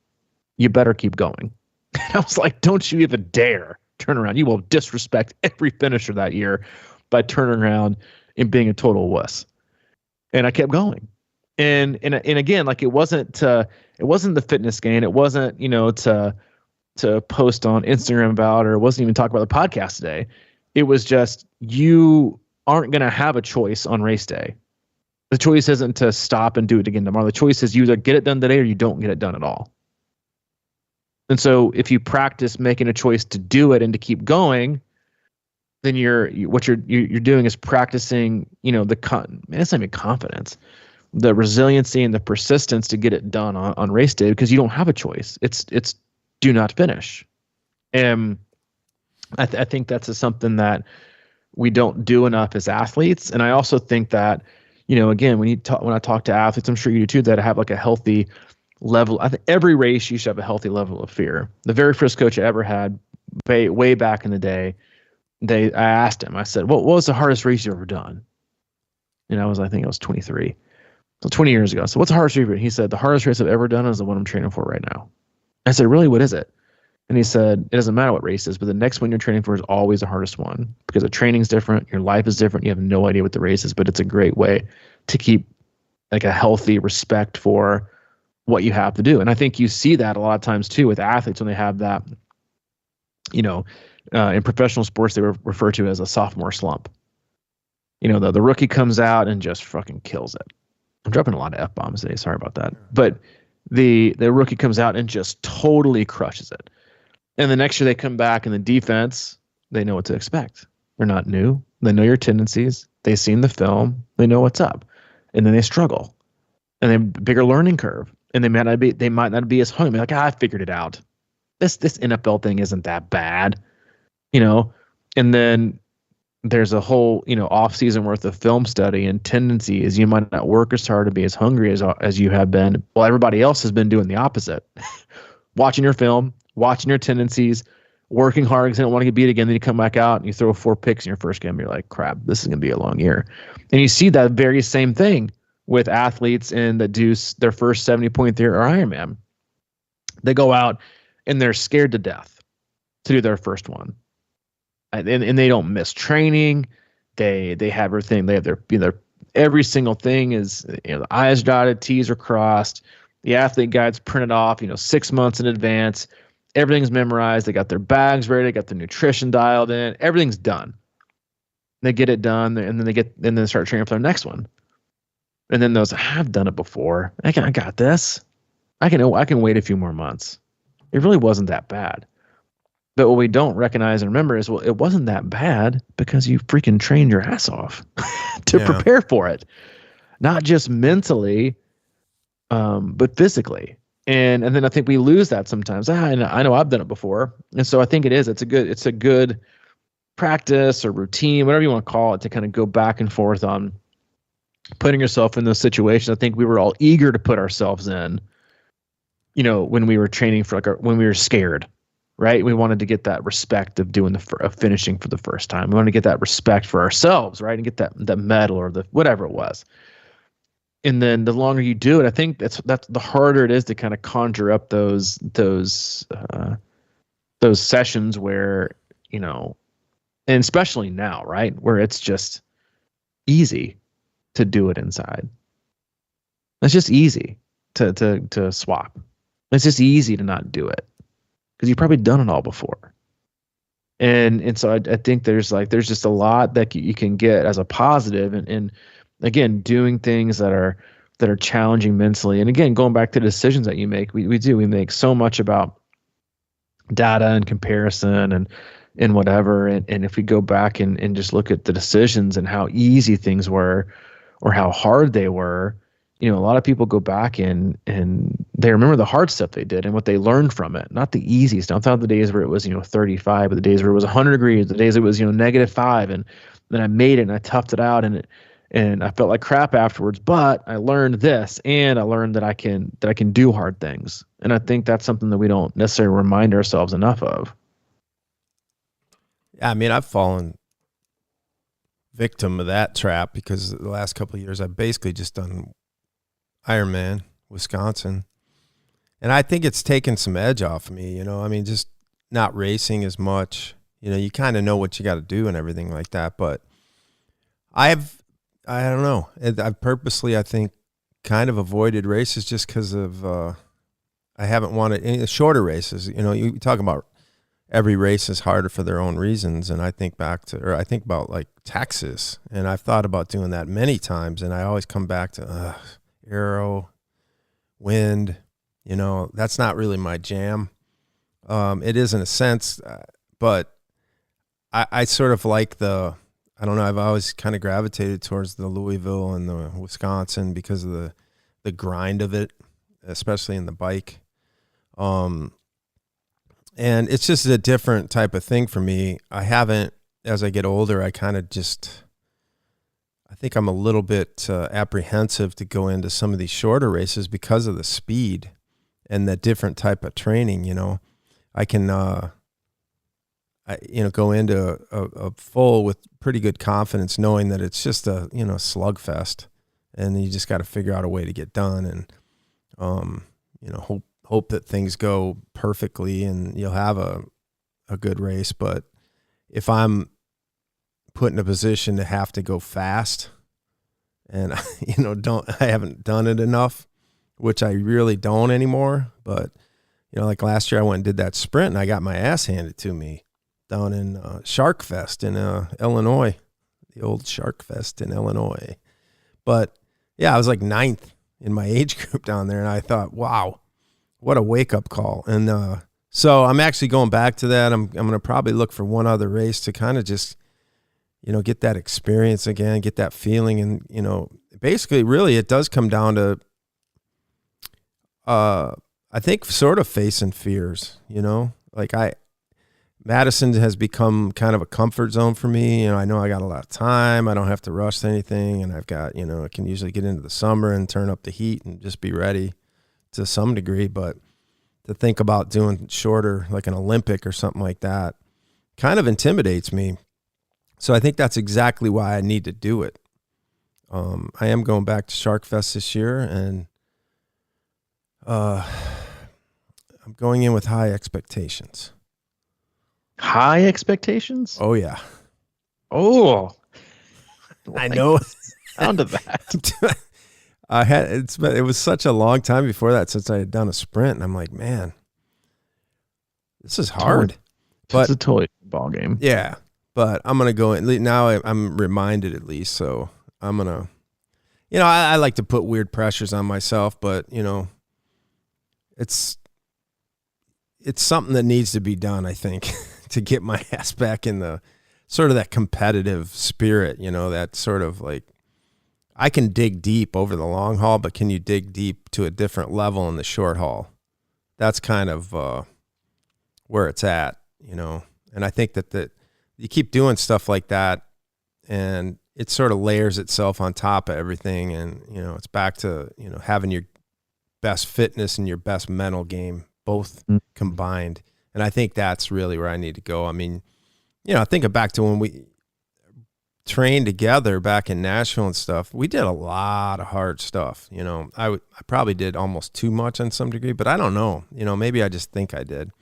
You better keep going. And I was like, don't you even dare turn around. You will disrespect every finisher that year by turning around and being a total wuss. And I kept going. And again, like it wasn't the fitness gain. It wasn't, to post on Instagram about, or it wasn't even talk about the podcast today. It was just, you aren't going to have a choice on race day. The choice isn't to stop and do it again tomorrow. The choice is you either get it done today or you don't get it done at all. And so if you practice making a choice to do it and to keep going, then what you're doing is practicing, it's not even confidence, the resiliency and the persistence to get it done on race day, because you don't have a choice. It's do not finish. And I think that's something that we don't do enough as athletes. And I also think that, again, when I talk to athletes, I'm sure you do too, that have like a healthy level. I think every race you should have a healthy level of fear. The very first coach I ever had, way back in the day, I asked him, I said, what was the hardest race you ever done? And I think I was 23. So 20 years ago. So what's the hardest race? He said, the hardest race I've ever done is the one I'm training for right now. I said, really, what is it? And he said, it doesn't matter what race is, but the next one you're training for is always the hardest one, because the training's different, your life is different, you have no idea what the race is, but it's a great way to keep like a healthy respect for what you have to do. And I think you see that a lot of times too with athletes when they have that, in professional sports, they refer to as a sophomore slump. The rookie comes out and just fucking kills it. I'm dropping a lot of F-bombs today. Sorry about that. But the rookie comes out and just totally crushes it. And the next year they come back, and the defense, they know what to expect. They're not new. They know your tendencies. They've seen the film. They know what's up. And then they struggle. And they have a bigger learning curve. And they might not be as hungry. Like, I figured it out. This NFL thing isn't that bad. And then there's a whole, off season worth of film study, and tendency is you might not work as hard to be as hungry as you have been. Well, everybody else has been doing the opposite. Watching your film, watching your tendencies, working hard because they don't want to get beat again. Then you come back out and you throw 4 picks in your first game. You're like, crap, this is going to be a long year. And you see that very same thing with athletes that do their first 70.3 or Ironman. They go out and they're scared to death to do their first one. And they don't miss training. They have everything. They have their every single thing is, the I's dotted, T's are crossed. The athlete guide's printed off, 6 months in advance. Everything's memorized. They got their bags ready. They got their nutrition dialed in. Everything's done. They get it done, and then they start training for their next one. And then those, I've done it before. I got this. I can wait a few more months. It really wasn't that bad. But what we don't recognize and remember is, well, it wasn't that bad because you freaking trained your ass off to prepare for it. Not just mentally, but physically. And then I think we lose that sometimes. I know I've done it before. And so I think it's a good practice or routine, whatever you want to call it, to kind of go back and forth on putting yourself in those situations. I think we were all eager to put ourselves in, when we were training for when we were scared. Right, we wanted to get that respect of of finishing for the first time. We wanted to get that respect for ourselves, right, and get that medal or the whatever it was. And then the longer you do it, I think that's the harder it is to kind of conjure up those sessions where, and especially now, right, where it's just easy to do it inside. It's just easy to swap. It's just easy to not do it, because you've probably done it all before. And so I think there's just a lot that you can get as a positive, and again, doing things that are challenging mentally. And again, going back to the decisions that you make, we make so much about data and comparison and whatever. And if we go back and just look at the decisions and how easy things were or how hard they were, a lot of people go back and they remember the hard stuff they did and what they learned from it, not the easy stuff. Not the days where it was, 35, but the days where it was 100 degrees, the days it was, -5, and then I made it and I toughed it out and I felt like crap afterwards, but I learned this, and I learned that I can do hard things. And I think that's something that we don't necessarily remind ourselves enough of. Yeah, I mean, I've fallen victim of that trap because the last couple of years I've basically just done Ironman, Wisconsin. And I think it's taken some edge off of me, I mean, just not racing as much. You kind of know what you got to do and everything like that. But I don't know. I've purposely, I think, kind of avoided races just because of I haven't wanted any shorter races. You talk about every race is harder for their own reasons. And I think about like Texas, and I've thought about doing that many times. And I always come back to aero, wind, that's not really my jam. It is in a sense, but I sort of like I don't know, I've always kind of gravitated towards the Louisville and the Wisconsin because of the grind of it, especially in the bike. And it's just a different type of thing for me. As I get older, I kind of I think I'm a little bit apprehensive to go into some of these shorter races because of the speed and the different type of training. I can, go into a full with pretty good confidence, knowing that it's just a slugfest, and you just got to figure out a way to get done, and hope that things go perfectly and you'll have a good race. But if I'm put in a position to have to go fast, and I haven't done it enough, which I really don't anymore. But like last year I went and did that sprint and I got my ass handed to me down in Shark Fest in Illinois, the old Shark Fest in Illinois. But yeah, I was like 9th in my age group down there, and I thought, wow, what a wake up call. And so I'm actually going back to that. I'm going to probably look for one other race to kind of just get that experience again, get that feeling. And, basically really it does come down to, I think sort of facing fears, like Madison has become kind of a comfort zone for me. I know I got a lot of time. I don't have to rush to anything. And I've got, I can usually get into the summer and turn up the heat and just be ready to some degree. But to think about doing shorter, like an Olympic or something like that, kind of intimidates me. So I think that's exactly why I need to do it. I am going back to Shark Fest this year, and I'm going in with high expectations. High expectations? Oh yeah. Oh, I know. Sound of that. It was such a long time before that since I had done a sprint, and I'm like, man, this is hard. It's a totally ball game. Yeah, but I'm gonna go in now. I'm reminded at least, so I'm gonna. I like to put weird pressures on myself, but it's something that needs to be done, I think, to get my ass back in the sort of that competitive spirit. That sort of like, I can dig deep over the long haul, but can you dig deep to a different level in the short haul? That's kind of where it's at, and I think that you keep doing stuff like that, and it sort of layers itself on top of everything. And, it's back to, having your best fitness and your best mental game both combined. And I think that's really where I need to go. I mean, I think back to when we trained together back in Nashville and stuff, we did a lot of hard stuff. I probably did almost too much on some degree, but I don't know, maybe I just think I did,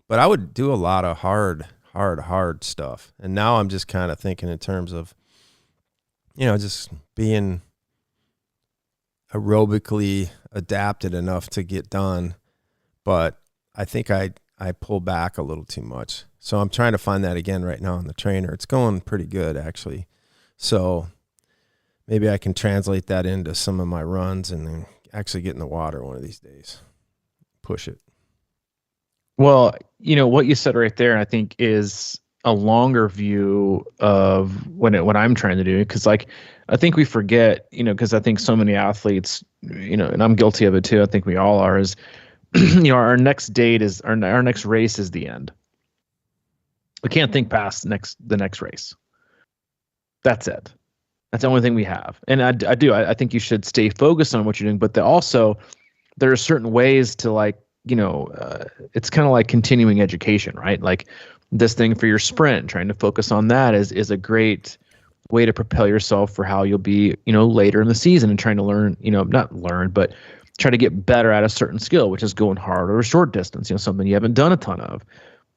but I would do a lot of hard stuff. And now I'm just kind of thinking in terms of, just being aerobically adapted enough to get done. But I think I pull back a little too much. So I'm trying to find that again right now on the trainer. It's going pretty good, actually. So maybe I can translate that into some of my runs and then actually get in the water one of these days. Push it. Well, what you said right there, I think, is a longer view of what I'm trying to do. Because I think we forget, because I think so many athletes, and I'm guilty of it too. I think we all are, is, our next date is our next race is the end. We can't think past the next race. That's it. That's the only thing we have. And I think you should stay focused on what you're doing, but also there are certain ways to it's kind of like continuing education, right? Like this thing for your sprint, trying to focus on that is a great way to propel yourself for how you'll be, later in the season, and trying to learn, not learn, but try to get better at a certain skill, which is going hard or a short distance, something you haven't done a ton of.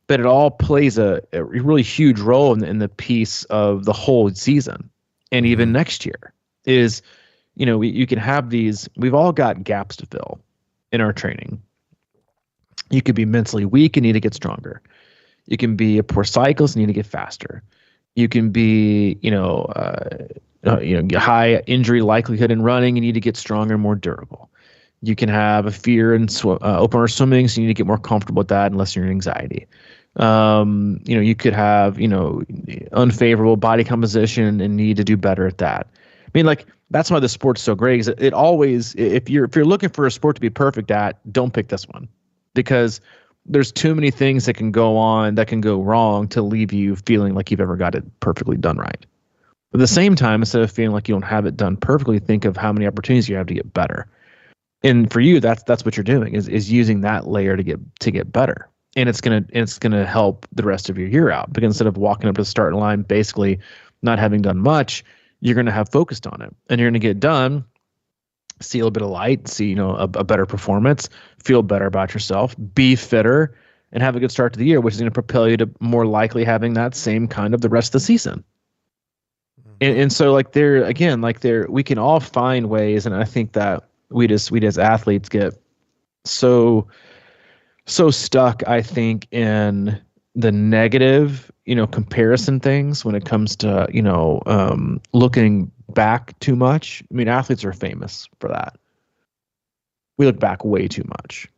But it all plays a really huge role in the piece of the whole season. And even next year is, you can have these, we've all got gaps to fill in our training. You could be mentally weak and need to get stronger. You can be a poor cyclist and need to get faster. You can be, high injury likelihood in running and need to get stronger and more durable. You can have a fear in open water swimming, so you need to get more comfortable with that and lessen your anxiety. You could have, unfavorable body composition and need to do better at that. I mean, that's why the sport's so great. Is it always, if you're looking for a sport to be perfect at, don't pick this one, because there's too many things that can go wrong to leave you feeling like you've ever got it perfectly done right. But at the same time, instead of feeling like you don't have it done perfectly, think of how many opportunities you have to get better. And for you, that's what you're doing is using that layer to get better. And it's gonna help the rest of your year out, because instead of walking up to the starting line basically not having done much, you're gonna have focused on it, and you're gonna get done, see a little bit of light, see a better performance, feel better about yourself, be fitter, and have a good start to the year, which is going to propel you to more likely having that same kind of the rest of the season. And so we can all find ways, and I think that we as athletes get so stuck, I think, in the negative, comparison things when it comes to, looking back too much. I mean, athletes are famous for that. We look back way too much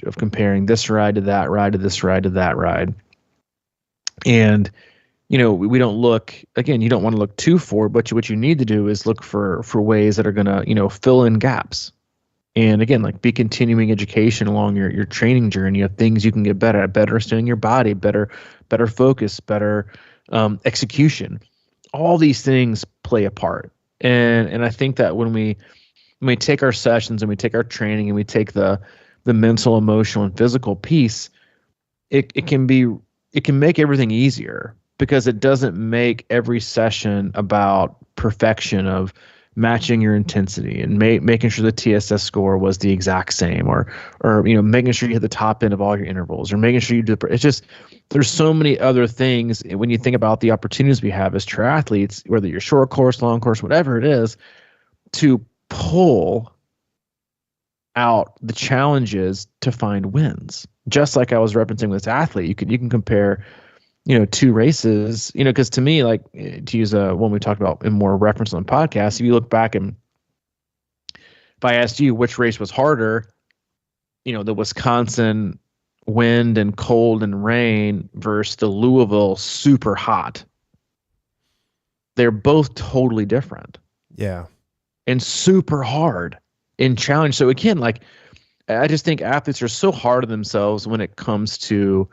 of comparing this ride to that ride to this ride to that ride. And, we don't look, again, you don't want to look too forward, but what you need to do is look for ways that are going to, fill in gaps. And again, be continuing education along your training journey of things you can get better at, better understanding your body, better focus, better execution. All these things play a part. And I think that when we take our sessions and we take our training and we take the the mental, emotional, and physical piece, it can make everything easier, because it doesn't make every session about perfection of matching your intensity and making sure the TSS score was the exact same, or making sure you hit the top end of all your intervals, or making sure you do. It's just, there's so many other things when you think about the opportunities we have as triathletes, whether you're short course, long course, whatever it is, to pull out the challenges to find wins. Just like I was referencing with this athlete, you can compare, two races, because to me, like, to use one we talked about in more reference on the podcast, if you look back and if I asked you which race was harder, the Wisconsin wind and cold and rain versus the Louisville super hot, they're both totally different. Yeah. And super hard and challenge. So again, like, I just think athletes are so hard on themselves when it comes to,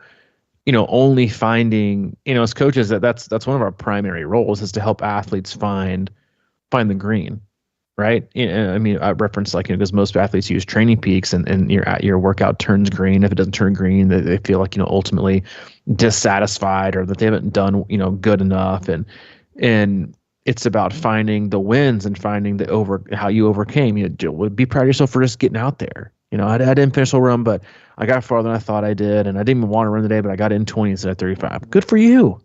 only finding, as coaches, that's one of our primary roles, is to help athletes find the green, right? I mean, I reference, like, because most athletes use Training Peaks, and your workout turns green. If it doesn't turn green, they feel like, ultimately dissatisfied, or that they haven't done, good enough. And it's about finding the wins and finding how you overcame. Be proud of yourself for just getting out there. I didn't finish the run, but I got farther than I thought I did, and I didn't even want to run today, but I got in 20 instead of 35. Good for you.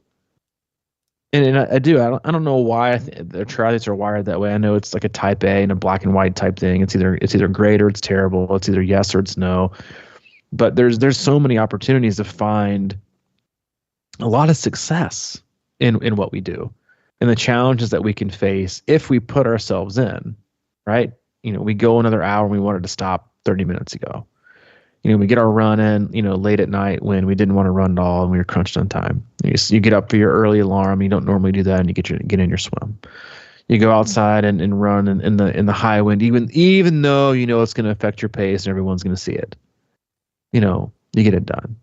And I don't know why the triathletes are wired that way. I know it's like a type A and a black and white type thing. It's either great or it's terrible. It's either yes or it's no. But there's so many opportunities to find a lot of success in what we do, and the challenges that we can face if we put ourselves in, right? We go another hour and we wanted to stop 30 minutes ago. We get our run in, late at night when we didn't want to run at all and we were crunched on time. You get up for your early alarm. You don't normally do that, and you get in your swim. You go outside and run in the high wind, even though it's going to affect your pace and everyone's going to see it. You get it done.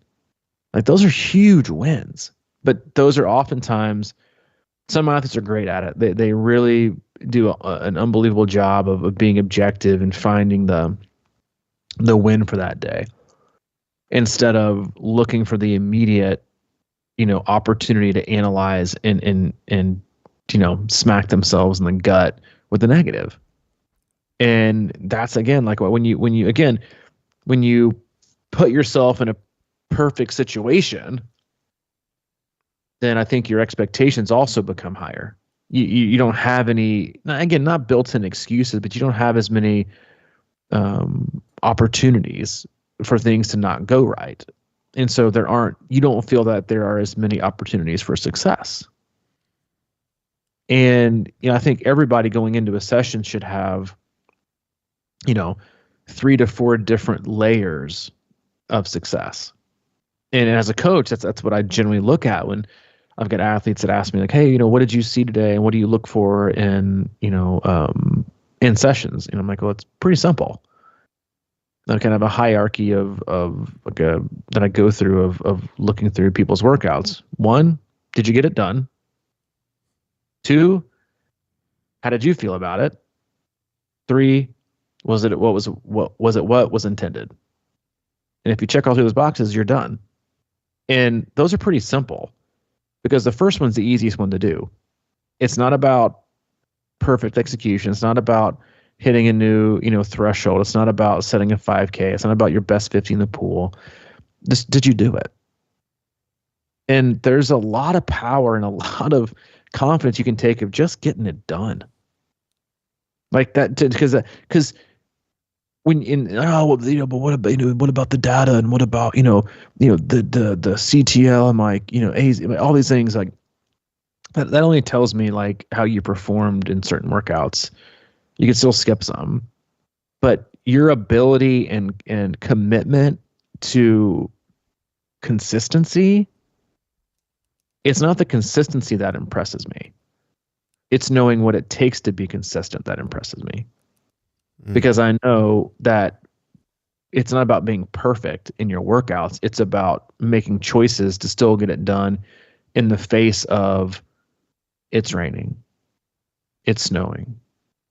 Like, those are huge wins, but those are oftentimes, some athletes are great at it. They really do an unbelievable job of being objective and finding the win for that day, instead of looking for the immediate, opportunity to analyze and smack themselves in the gut with the negative. And that's, again, like, when you put yourself in a perfect situation, then I think your expectations also become higher. You don't have any, again, not built-in excuses, but you don't have as many opportunities for things to not go right. And so you don't feel that there are as many opportunities for success. And, I think everybody going into a session should have, 3 to 4 different layers of success. And as a coach, that's what I generally look at when I've got athletes that ask me, like, hey, what did you see today? And what do you look for in sessions? And I'm like, well, it's pretty simple. I kind of a hierarchy of that I go through of looking through people's workouts. 1, did you get it done? 2, how did you feel about it? 3, was it what was intended? And if you check all 3 of those boxes, you're done. And those are pretty simple, because the first one's the easiest one to do. It's not about perfect execution. It's not about hitting a new, threshold. It's not about setting a 5K. It's not about your best 50 in the pool. Just, did you do it? And there's a lot of power and a lot of confidence you can take of just getting it done. Like that, because when but what about the data, and what about the CTL, and like AZ, all these things, like that only tells me like how you performed in certain workouts. You can still skip some, but your ability and commitment to consistency, it's not the consistency that impresses me. It's knowing what it takes to be consistent that impresses me. Because I know that it's not about being perfect in your workouts. It's about making choices to still get it done in the face of it's raining, it's snowing,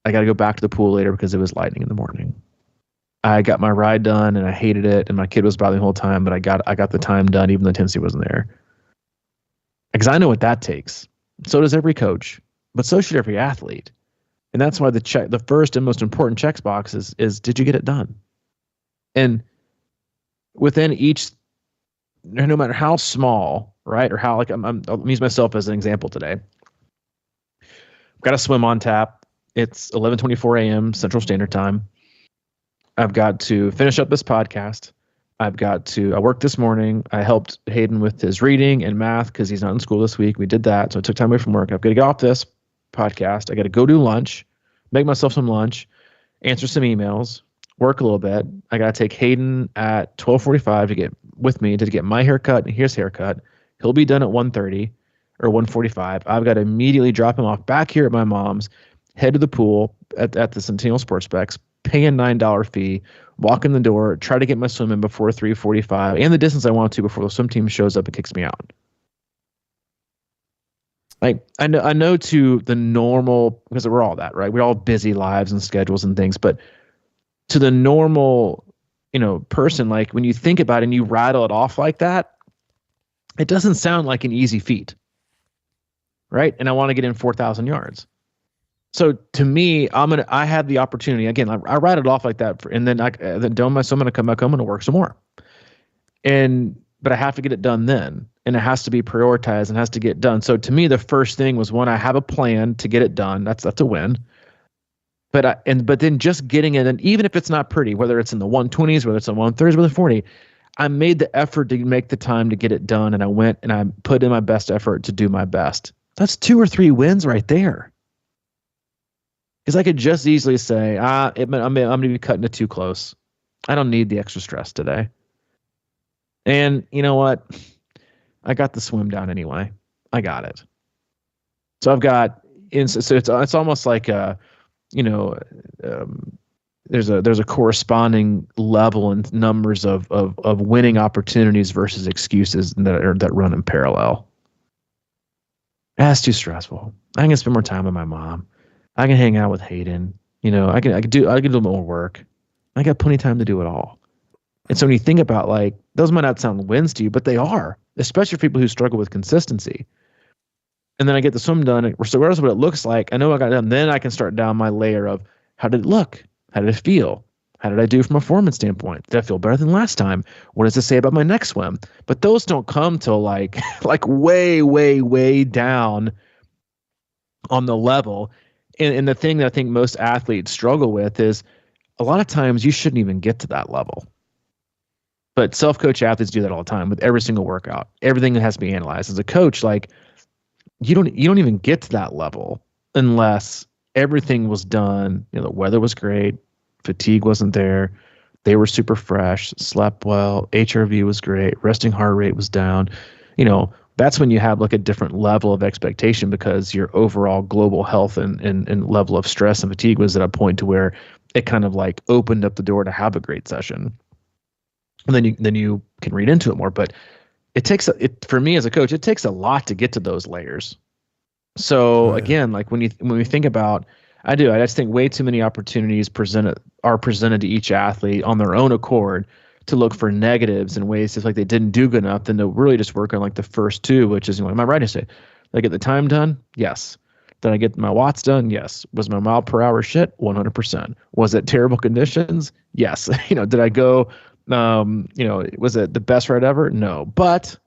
I got to go back to the pool later because it was lightning in the morning. I got my ride done and I hated it, and my kid was bothering the whole time, but I got the time done even though the intensity wasn't there. Because I know what that takes. So does every coach, but so should every athlete. And that's why the first and most important checkbox is did you get it done? And within each, no matter how small, right, or how, like I'll use myself as an example today. I've got a swim on tap. It's 11:24 a.m. Central Standard Time. I've got to finish up this podcast. I worked this morning. I helped Hayden with his reading and math because he's not in school this week. We did that. So I took time away from work. I've got to get off this podcast. I got to go do lunch, make myself some lunch, answer some emails, work a little bit. I got to take Hayden at 12:45 to get with me to get my haircut and his haircut. He'll be done at 1:30 or 1:45. I've got to immediately drop him off back here at my mom's, head to the pool at the Centennial Sports Specs, pay a $9 fee, walk in the door, try to get my swim in before 3:45 and the distance I want to before the swim team shows up and kicks me out. Like I know to the normal, because we're all that, right? We're all busy lives and schedules and things, but to the normal, person, like when you think about it and you rattle it off like that, it doesn't sound like an easy feat, right? And I want to get in 4,000 yards. So to me, I had the opportunity again. I rattled it off like that, and then I'm going to come back home and work some more. But I have to get it done then, and it has to be prioritized and has to get done. So to me, the first thing was when I have a plan to get it done. That's a win. But then just getting it, and even if it's not pretty, whether it's in the 120s, whether it's in 130s, whether it's 40, I made the effort to make the time to get it done, and I went and I put in my best effort to do my best. That's 2 or 3 wins right there. Because I could just easily say, I'm going to be cutting it too close. I don't need the extra stress today. And you know what? I got the swim down anyway. I got it. So I've got, so it's almost like there's a corresponding level and numbers of winning opportunities versus excuses that run in parallel. That's too stressful. I can spend more time with my mom. I can hang out with Hayden. I can do more work. I got plenty of time to do it all. And so when you think about, like, those might not sound wins to you, but they are, especially for people who struggle with consistency. And then I get the swim done. So regardless of what it looks like, I know I got it done. Then I can start down my layer of how did it look? How did it feel? How did I do from a performance standpoint? Did I feel better than last time? What does it say about my next swim? But those don't come till like way, way, way down on the level. And the thing that I think most athletes struggle with is a lot of times you shouldn't even get to that level. But self-coach athletes do that all the time with every single workout. Everything that has to be analyzed. As a coach, like you don't even get to that level unless everything was done. The weather was great, fatigue wasn't there, they were super fresh, slept well, HRV was great, resting heart rate was down. That's when you have like a different level of expectation because your overall global health and level of stress and fatigue was at a point to where it kind of like opened up the door to have a great session. And then you can read into it more. But for me as a coach, it takes a lot to get to those layers. So again, like when we think about, I just think way too many opportunities are presented to each athlete on their own accord to look for negatives and ways if like they didn't do good enough, then they'll really just work on like the first 2, which is, am I right to say? Did I get the time done? Yes. Did I get my watts done? Yes. Was my mile per hour shit? 100%. Was it terrible conditions? Yes. Did I go, was it the best ride ever? No. But,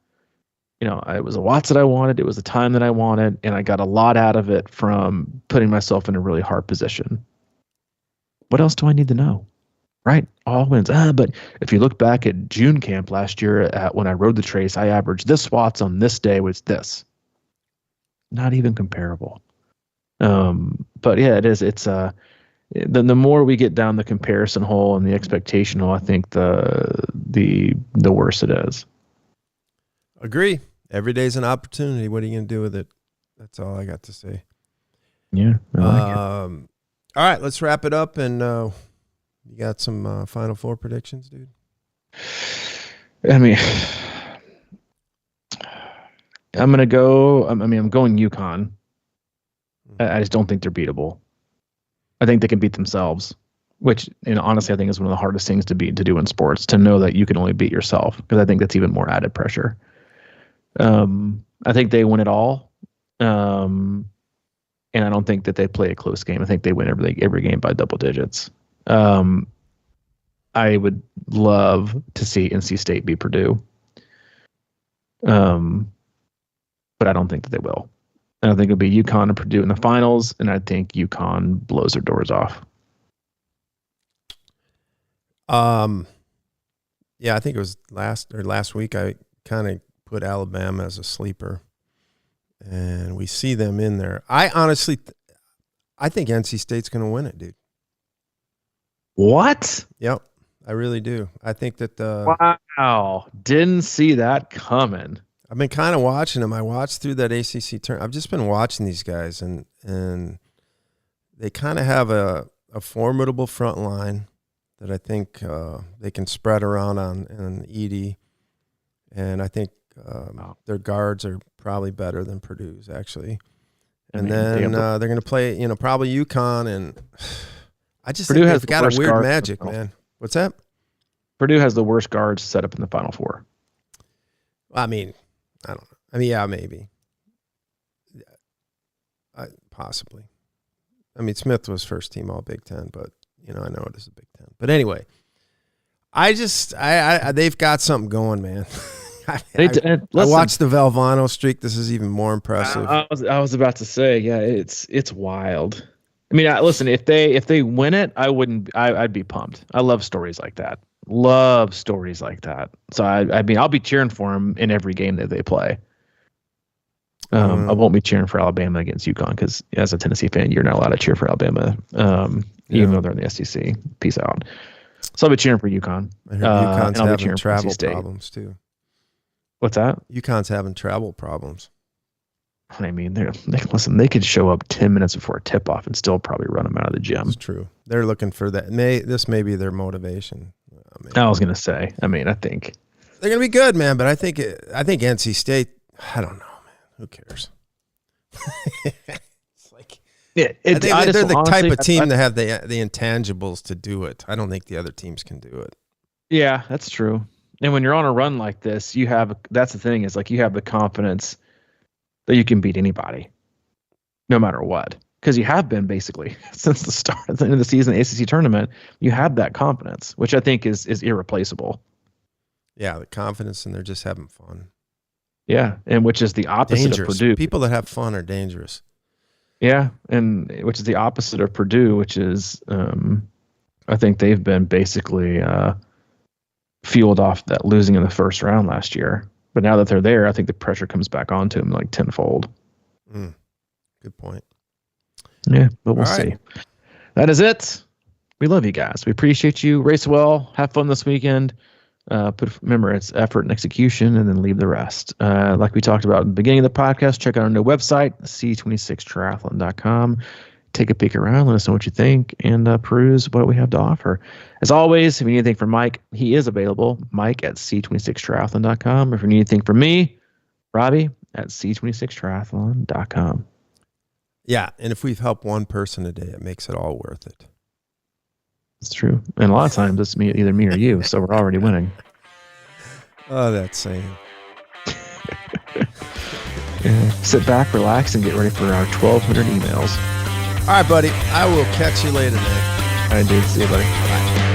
it was the watts that I wanted. It was the time that I wanted. And I got a lot out of it from putting myself in a really hard position. What else do I need to know? Right? All wins. But if you look back at June camp last year when I rode the trace, I averaged this watts on this day was this. Not even comparable. But yeah, it is. It's the more we get down the comparison hole and the expectation hole, I think the worse it is. Agree. Every day's an opportunity. What are you going to do with it? That's all I got to say. Yeah. I like it. All right, let's wrap it up. And you got some Final Four predictions, dude? I mean, I'm going to go. I'm going UConn. I just don't think they're beatable. I think they can beat themselves. which, honestly, I think is one of the hardest things to do in sports, to know that you can only beat yourself, because I think that's even more added pressure. I think they win it all. And I don't think that they play a close game. I think they win every game by double digits. I would love to see NC State beat Purdue. But I don't think that they will. I don't think it'll be UConn and Purdue in the finals, and I think UConn blows their doors off. Yeah, I think it was last week I kind of put Alabama as a sleeper, and we see them in there. I honestly, I think NC State's going to win it, dude. What? Yep, I really do. I think that wow, didn't see that coming. I've been kind of watching them. I watched through that ACC turn. I've just been watching these guys, and they kind of have a formidable front line that I think they can spread around on Edey, and I think their guards are probably better than Purdue's, actually. And then they're going to play, probably UConn, and I just Purdue think has they've got a weird magic, man. What's that? Purdue has the worst guards set up in the Final Four. I mean, I don't know. I mean, yeah, maybe. Possibly. I mean, Smith was first team All Big Ten, but, I know it is a Big Ten. But anyway, they've got something going, man. I watched the Valvano streak. This is even more impressive. I was about to say, yeah, it's wild. I mean, listen, if they win it, I'd be pumped. I love stories like that. So I mean, I'll be cheering for them in every game that they play. I won't be cheering for Alabama against UConn, because as a Tennessee fan, you're not allowed to cheer for Alabama, even though they're in the SEC. Peace out. So I'll be cheering for UConn. I heard UConn's having travel problems too. What's that? UConn's having travel problems. I mean, they could show up 10 minutes before tip-off and still probably run them out of the gym. It's true. They're looking for that. This may be their motivation. I was going to say, I think they're going to be good, man, but I think NC State, I don't know, man. Who cares? It's like they're the type of team that have the intangibles to do it. I don't think the other teams can do it. Yeah, that's true. And when you're on a run like this, that's the thing, is like you have the confidence that you can beat anybody, no matter what. Because you have been basically since the start of the end of the season, the ACC tournament, you have that confidence, which I think is irreplaceable. Yeah, the confidence, and they're just having fun. Yeah, and which is the opposite of Purdue. People that have fun are dangerous. Yeah, and which is the opposite of Purdue, which is I think they've been basically fueled off that losing in the first round last year. But now that they're there, I think the pressure comes back onto them like tenfold. Good point. Yeah, but we'll see. That is it. We love you guys. We appreciate you. Race well. Have fun this weekend. Remember, it's effort and execution, and then leave the rest. Like we talked about at the beginning of the podcast, check out our new website, c26triathlon.com. Take a peek around, let us know what you think, and peruse what we have to offer. As always, if you need anything from Mike, he is available, Mike at c26triathlon.com. If you need anything from me, Robbie at c26triathlon.com. Yeah, and if we've helped one person a day, it makes it all worth it. It's true. And a lot of times it's either me or you, so we're already winning. Oh, that saying. Sit back, relax, and get ready for our 1,200 emails. All right, buddy. I will catch you later, man. All right, dude. See you, buddy. Bye.